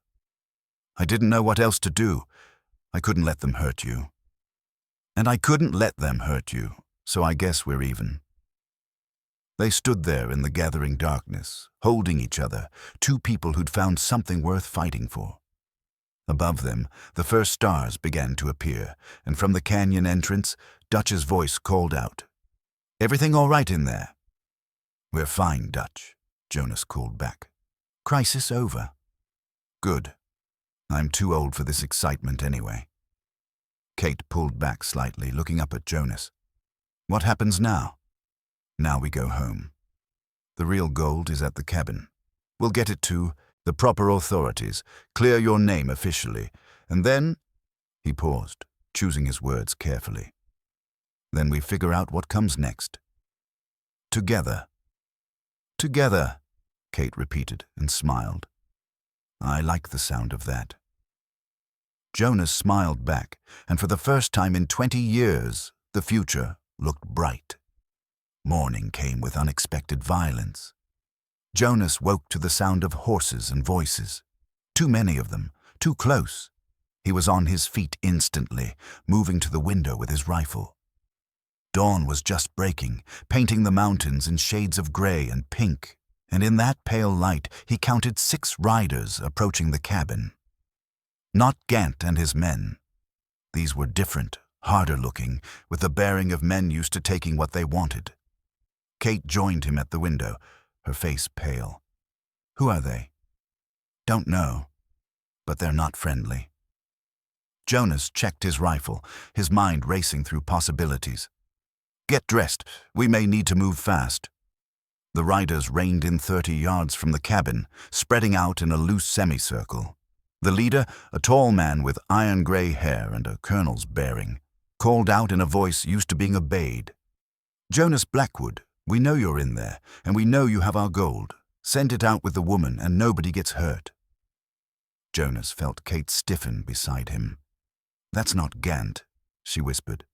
Speaker 1: I didn't know what else to do. I couldn't let them hurt you. And I couldn't let them hurt you, so I guess we're even." They stood there in the gathering darkness, holding each other, 2 people who'd found something worth fighting for. Above them, the first stars began to appear, and from the canyon entrance, Dutch's voice called out, "Everything all right in there?" "We're fine, Dutch," Jonas called back. "Crisis over." "Good. I'm too old for this excitement anyway." Kate pulled back slightly, looking up at Jonas. "What happens now?" "Now we go home. The real gold is at the cabin. We'll get it to the proper authorities, clear your name officially, and then..." He paused, choosing his words carefully. "Then we figure out what comes next. Together." "Together," Kate repeated and smiled. "I like the sound of that." Jonas smiled back, and for the first time in 20 years, the future looked bright. Morning came with unexpected violence. Jonas woke to the sound of horses and voices. Too many of them, too close. He was on his feet instantly, moving to the window with his rifle. Dawn was just breaking, painting the mountains in shades of gray and pink, and in that pale light he counted 6 riders approaching the cabin. Not Gant and his men. These were different, harder looking, with the bearing of men used to taking what they wanted. Kate joined him at the window, her face pale. "Who are they?" "Don't know, but they're not friendly." Jonas checked his rifle, his mind racing through possibilities. "Get dressed. We may need to move fast." The riders reined in 30 yards from the cabin, spreading out in a loose semicircle. The leader, a tall man with iron-gray hair and a colonel's bearing, called out in a voice used to being obeyed. "Jonas Blackwood, we know you're in there, and we know you have our gold. Send it out with the woman, and nobody gets hurt." Jonas felt Kate stiffen beside him. "That's not Gant," she whispered.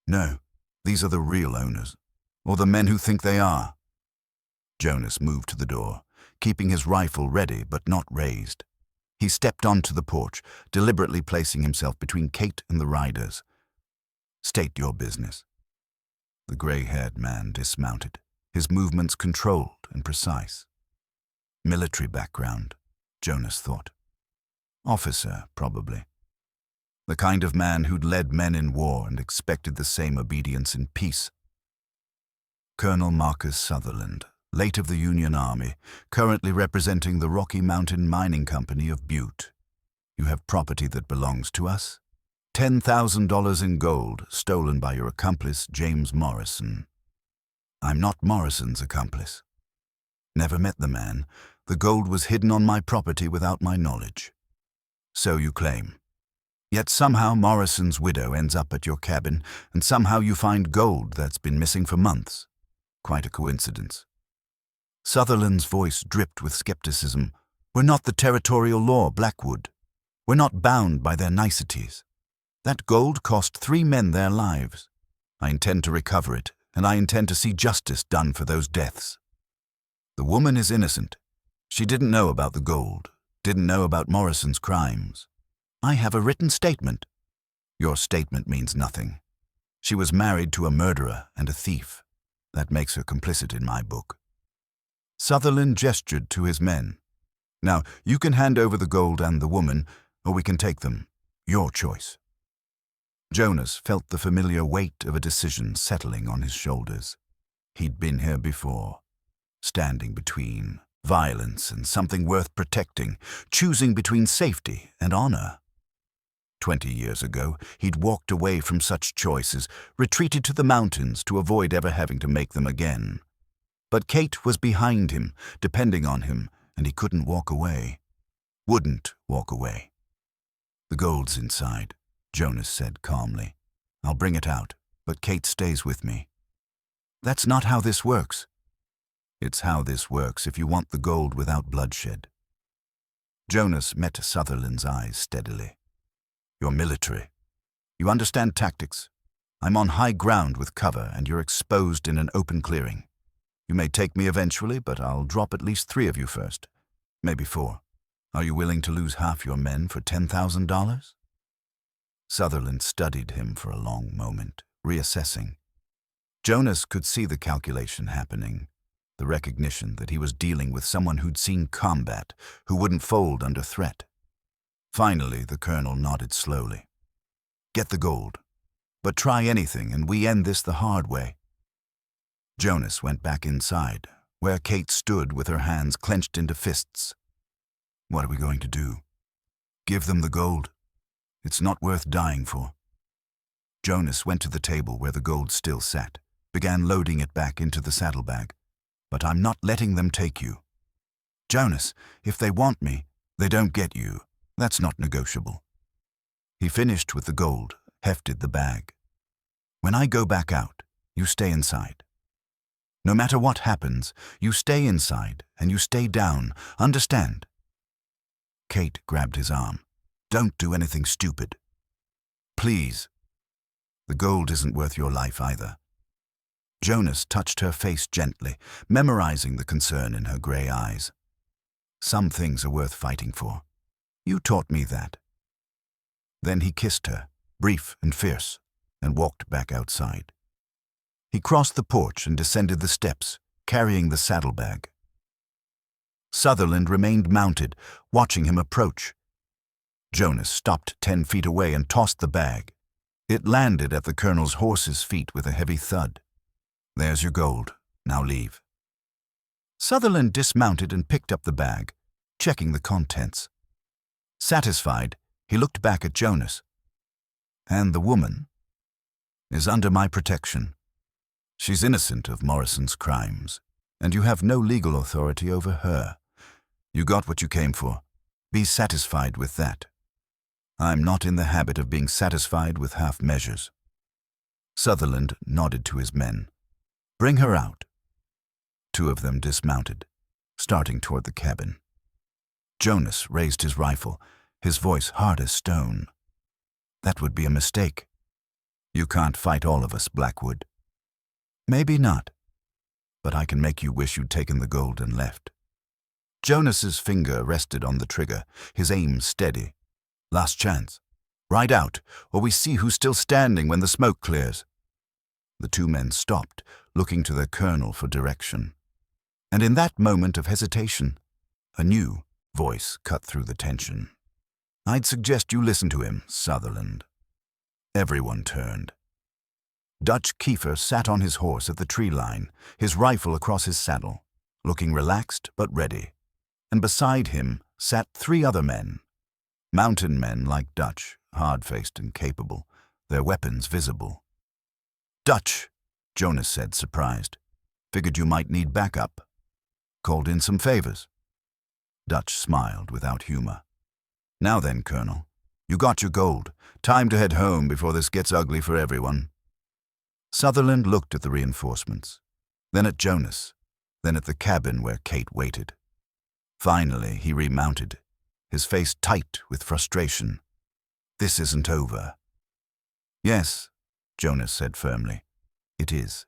Speaker 1: "No, these are the real owners, or the men who think they are." Jonas moved to the door, keeping his rifle ready but not raised. He stepped onto the porch, deliberately placing himself between Kate and the riders. "State your business." The gray-haired man dismounted, his movements controlled and precise. Military background, Jonas thought. Officer, probably. The kind of man who'd led men in war and expected the same obedience in peace. Colonel Marcus Sutherland, late of the Union Army, currently representing the Rocky Mountain Mining Company of Butte. You have property that belongs to us? $10,000 in gold, stolen by your accomplice, James Morrison. I'm not Morrison's accomplice. Never met the man. The gold was hidden on my property without my knowledge. So you claim. Yet somehow Morrison's widow ends up at your cabin, and somehow you find gold that's been missing for months. Quite a coincidence. Sutherland's voice dripped with skepticism. We're not the territorial law, Blackwood. We're not bound by their niceties. That gold cost 3 men their lives. I intend to recover it, and I intend to see justice done for those deaths. The woman is innocent. She didn't know about the gold, didn't know about Morrison's crimes. I have a written statement. Your statement means nothing. She was married to a murderer and a thief. That makes her complicit in my book. Sutherland gestured to his men. Now, you can hand over the gold and the woman, or we can take them. Your choice. Jonas felt the familiar weight of a decision settling on his shoulders. He'd been here before, standing between violence and something worth protecting, choosing between safety and honor. 20 years ago, he'd walked away from such choices, retreated to the mountains to avoid ever having to make them again. But Kate was behind him, depending on him, and he couldn't walk away. Wouldn't walk away. The gold's inside, Jonas said calmly. I'll bring it out, but Kate stays with me. That's not how this works. It's how this works if you want the gold without bloodshed. Jonas met Sutherland's eyes steadily. You're military. You understand tactics. I'm on high ground with cover, and you're exposed in an open clearing. You may take me eventually, but I'll drop at least 3 of you first. Maybe 4. Are you willing to lose half your men for $10,000? Sutherland studied him for a long moment, reassessing. Jonas could see the calculation happening, the recognition that he was dealing with someone who'd seen combat, who wouldn't fold under threat. Finally, the colonel nodded slowly. Get the gold, but try anything and we end this the hard way. Jonas went back inside, where Kate stood with her hands clenched into fists. What are we going to do? Give them the gold. It's not worth dying for. Jonas went to the table where the gold still sat, began loading it back into the saddlebag. But I'm not letting them take you. Jonas, if they want me, they don't get you. That's not negotiable. He finished with the gold, hefted the bag. When I go back out, you stay inside. No matter what happens, you stay inside and you stay down, understand? Kate grabbed his arm. Don't do anything stupid. Please. The gold isn't worth your life either. Jonas touched her face gently, memorizing the concern in her gray eyes. Some things are worth fighting for. You taught me that. Then he kissed her, brief and fierce, and walked back outside. He crossed the porch and descended the steps, carrying the saddlebag. Sutherland remained mounted, watching him approach. Jonas stopped 10 feet away and tossed the bag. It landed at the colonel's horse's feet with a heavy thud. "There's your gold. Now leave." Sutherland dismounted and picked up the bag, checking the contents. Satisfied, he looked back at Jonas. "And the woman is under my protection. She's innocent of Morrison's crimes, and you have no legal authority over her. You got what you came for. Be satisfied with that. I'm not in the habit of being satisfied with half measures." Sutherland nodded to his men. "Bring her out." 2 of them dismounted, starting toward the cabin. Jonas raised his rifle, his voice hard as stone. "That would be a mistake. You can't fight all of us, Blackwood." "Maybe not, but I can make you wish you'd taken the gold and left." Jonas's finger rested on the trigger, his aim steady. "Last chance. Ride out, or we see who's still standing when the smoke clears." The 2 men stopped, looking to their colonel for direction. And in that moment of hesitation, a new voice cut through the tension. "I'd suggest you listen to him, Sutherland." Everyone turned. Dutch Kiefer sat on his horse at the tree line, his rifle across his saddle, looking relaxed but ready. And beside him sat 3 other men. Mountain men like Dutch, hard-faced and capable, their weapons visible. "Dutch," Jonas said, surprised. "Figured you might need backup. Called in some favors." Dutch smiled without humor. "Now then, Colonel, you got your gold. Time to head home before this gets ugly for everyone." Sutherland looked at the reinforcements, then at Jonas, then at the cabin where Kate waited. Finally, he remounted, his face tight with frustration. "This isn't over." "Yes," Jonas said firmly, "it is."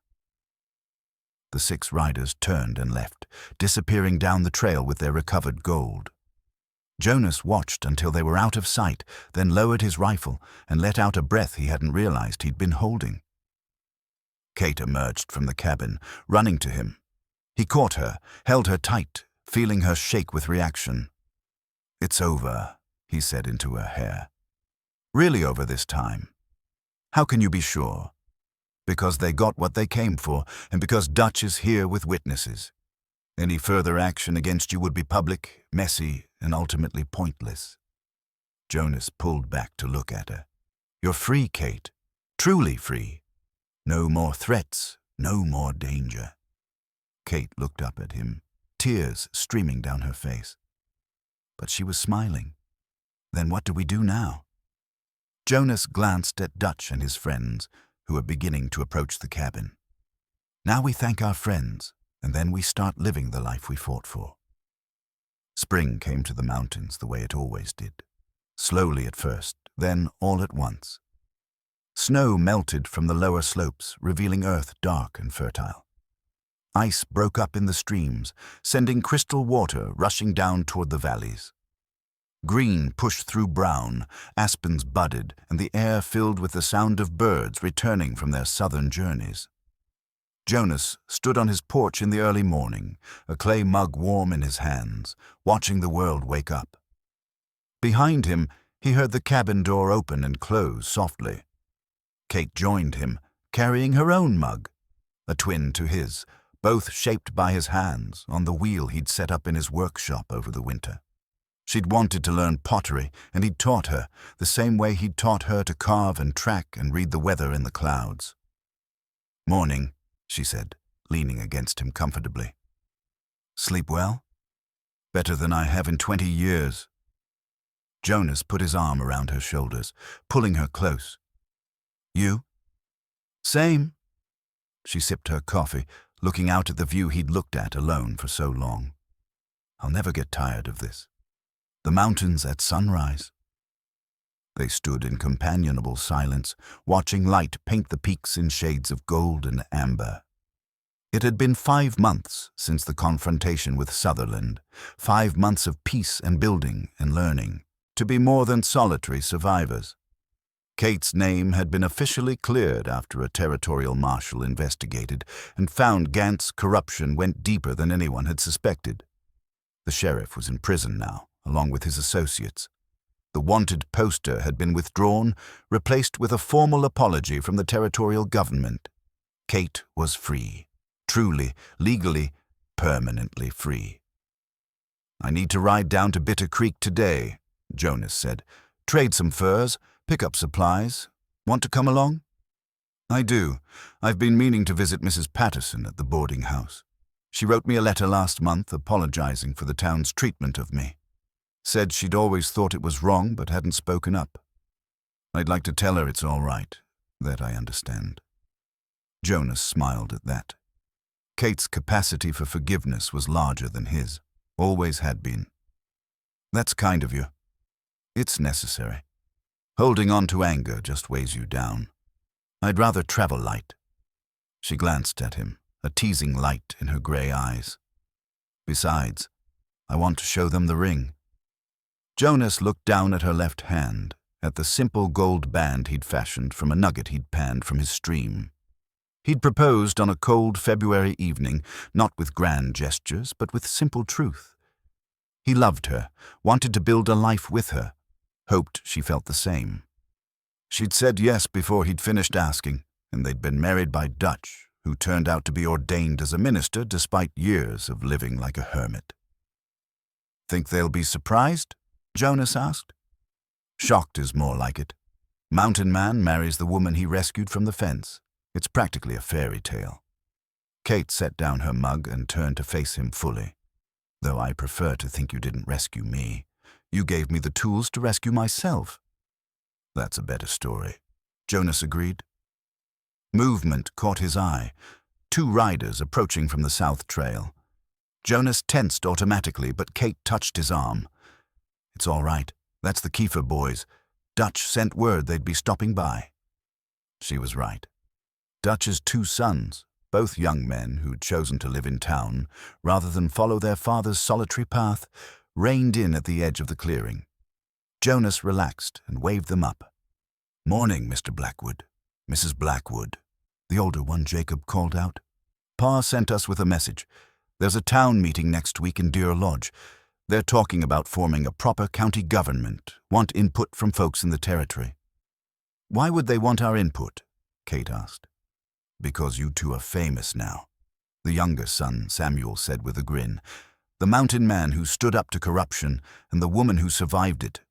Speaker 1: The 6 riders turned and left, disappearing down the trail with their recovered gold. Jonas watched until they were out of sight, then lowered his rifle and let out a breath he hadn't realized he'd been holding. Kate emerged from the cabin, running to him. He caught her, held her tight, feeling her shake with reaction. "It's over," he said into her hair. "Really over this time." "How can you be sure?" "Because they got what they came for, and because Dutch is here with witnesses. Any further action against you would be public, messy, and ultimately pointless." Jonas pulled back to look at her. "You're free, Kate. Truly free. No more threats, no more danger." Kate looked up at him, tears streaming down her face. But she was smiling. "Then what do we do now?" Jonas glanced at Dutch and his friends, who were beginning to approach the cabin. "Now we thank our friends, and then we start living the life we fought for." Spring came to the mountains the way it always did. Slowly at first, then all at once. Snow melted from the lower slopes, revealing earth dark and fertile. Ice broke up in the streams, sending crystal water rushing down toward the valleys. Green pushed through brown, aspens budded, and the air filled with the sound of birds returning from their southern journeys. Jonas stood on his porch in the early morning, a clay mug warm in his hands, watching the world wake up. Behind him, he heard the cabin door open and close softly. Kate joined him, carrying her own mug, a twin to his, both shaped by his hands on the wheel he'd set up in his workshop over the winter. She'd wanted to learn pottery, and he'd taught her, the same way he'd taught her to carve and track and read the weather in the clouds. "Morning," she said, leaning against him comfortably. "Sleep well?" "Better than I have in 20 years. Jonas put his arm around her shoulders, pulling her close. "You?" "Same." She sipped her coffee, looking out at the view he'd looked at alone for so long. "I'll never get tired of this. The mountains at sunrise." They stood in companionable silence, watching light paint the peaks in shades of gold and amber. It had been 5 months since the confrontation with Sutherland, 5 months of peace and building and learning, to be more than solitary survivors. Kate's name had been officially cleared after a territorial marshal investigated and found Gant's corruption went deeper than anyone had suspected. The sheriff was in prison now, along with his associates. The wanted poster had been withdrawn, replaced with a formal apology from the territorial government. Kate was free. Truly, legally, permanently free. "I need to ride down to Bitter Creek today," Jonas said. "Trade some furs, pick up supplies. Want to come along?" "I do. I've been meaning to visit Mrs. Patterson at the boarding house. She wrote me a letter last month apologizing for the town's treatment of me. Said she'd always thought it was wrong but hadn't spoken up. I'd like to tell her it's all right, that I understand." Jonas smiled at that. Kate's capacity for forgiveness was larger than his, always had been. "That's kind of you. It's necessary. Holding on to anger just weighs you down. I'd rather travel light." She glanced at him, a teasing light in her grey eyes. "Besides, I want to show them the ring." Jonas looked down at her left hand, at the simple gold band he'd fashioned from a nugget he'd panned from his stream. He'd proposed on a cold February evening, not with grand gestures, but with simple truth. He loved her, wanted to build a life with her, hoped she felt the same. She'd said yes before he'd finished asking, and they'd been married by Dutch, who turned out to be ordained as a minister despite years of living like a hermit. "Think they'll be surprised?" Jonas asked. "Shocked is more like it. Mountain Man marries the woman he rescued from the fence. It's practically a fairy tale." Kate set down her mug and turned to face him fully. "Though I prefer to think you didn't rescue me. You gave me the tools to rescue myself." "That's a better story," Jonas agreed. Movement caught his eye. 2 riders approaching from the south trail. Jonas tensed automatically, but Kate touched his arm. "It's all right. That's the Kiefer boys. Dutch sent word they'd be stopping by." She was right. Dutch's 2 sons, both young men who'd chosen to live in town rather than follow their father's solitary path, reined in at the edge of the clearing. Jonas relaxed and waved them up. "Morning, Mr. Blackwood. Mrs. Blackwood," the older one, Jacob, called out. "Pa sent us with a message. There's a town meeting next week in Deer Lodge. They're talking about forming a proper county government, want input from folks in the territory." "Why would they want our input?" Kate asked. "Because you 2 are famous now," the younger son, Samuel, said with a grin. "The mountain man who stood up to corruption and the woman who survived it.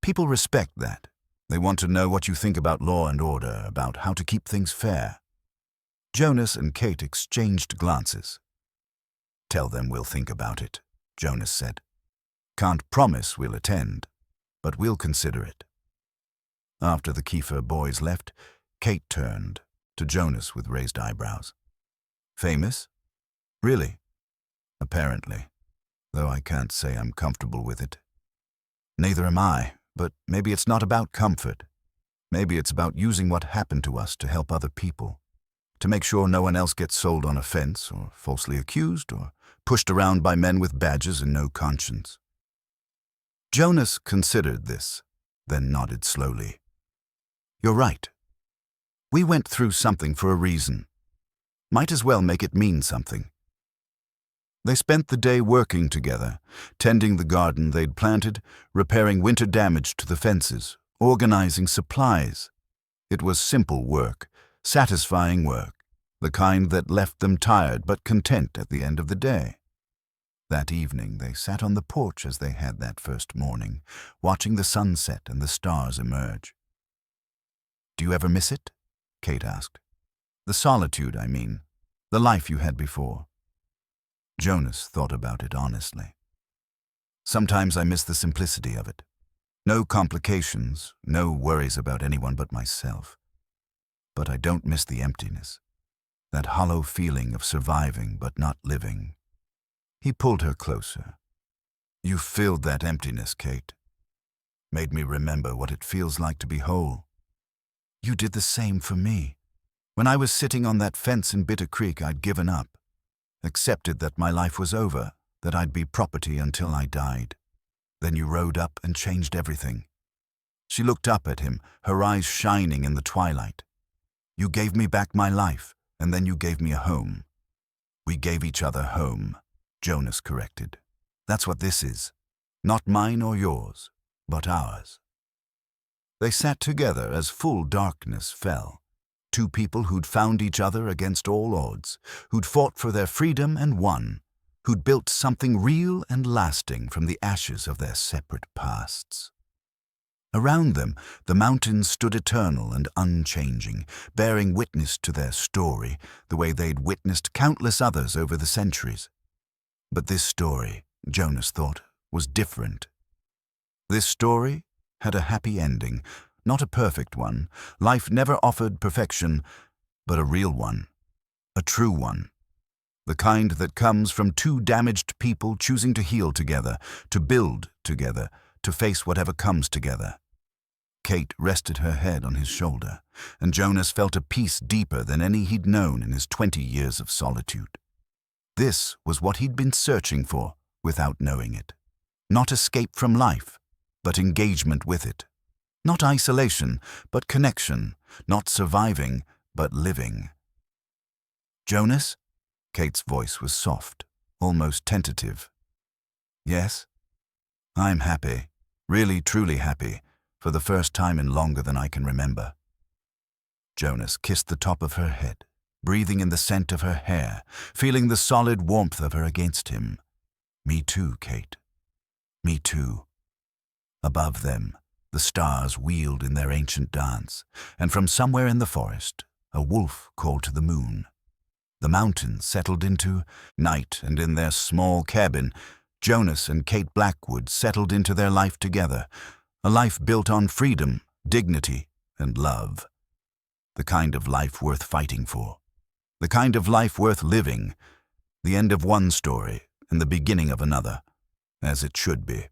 Speaker 1: People respect that. They want to know what you think about law and order, about how to keep things fair." Jonas and Kate exchanged glances. "Tell them we'll think about it," Jonas said. "Can't promise we'll attend, but we'll consider it." After the Kiefer boys left, Kate turned to Jonas with raised eyebrows. "Famous? Really?" "Apparently, though I can't say I'm comfortable with it." "Neither am I, but maybe it's not about comfort. Maybe it's about using what happened to us to help other people, to make sure no one else gets sold on a fence or falsely accused or pushed around by men with badges and no conscience." Jonas considered this, then nodded slowly. "You're right. We went through something for a reason. Might as well make it mean something." They spent the day working together, tending the garden they'd planted, repairing winter damage to the fences, organizing supplies. It was simple work, satisfying work, the kind that left them tired but content at the end of the day. That evening they sat on the porch as they had that first morning, watching the sunset and the stars emerge. "Do you ever miss it?" Kate asked. "The solitude, I mean. The life you had before." Jonas thought about it honestly. "Sometimes I miss the simplicity of it. No complications, no worries about anyone but myself. But I don't miss the emptiness, that hollow feeling of surviving but not living." He pulled her closer. "You filled that emptiness, Kate. Made me remember what it feels like to be whole. You did the same for me. When I was sitting on that fence in Bitter Creek, I'd given up. Accepted that my life was over, that I'd be property until I died. Then you rode up and changed everything. She looked up at him, her eyes shining in the twilight. "You gave me back my life, and then you gave me a home." "We gave each other home," Jonas corrected. "That's what this is. Not mine or yours, but ours." They sat together as full darkness fell. Two people who'd found each other against all odds, who'd fought for their freedom and won, who'd built something real and lasting from the ashes of their separate pasts. Around them, the mountains stood eternal and unchanging, bearing witness to their story, the way they'd witnessed countless others over the centuries. But this story, Jonas thought, was different. This story had a happy ending, not a perfect one. Life never offered perfection, but a real one, a true one. The kind that comes from two damaged people choosing to heal together, to build together, to face whatever comes together. Kate rested her head on his shoulder, and Jonas felt a peace deeper than any he'd known in his 20 years of solitude. This was what he'd been searching for without knowing it. Not escape from life, but engagement with it. Not isolation, but connection. Not surviving, but living. "Jonas?" Kate's voice was soft, almost tentative. "Yes? I'm happy, really truly happy, for the first time in longer than I can remember." Jonas kissed the top of her head, breathing in the scent of her hair, feeling the solid warmth of her against him. "Me too, Kate. Me too." Above them, the stars wheeled in their ancient dance, and from somewhere in the forest, a wolf called to the moon. The mountains settled into night, and in their small cabin, Jonas and Kate Blackwood settled into their life together, a life built on freedom, dignity, and love. The kind of life worth fighting for. The kind of life worth living. The end of one story and the beginning of another, as it should be.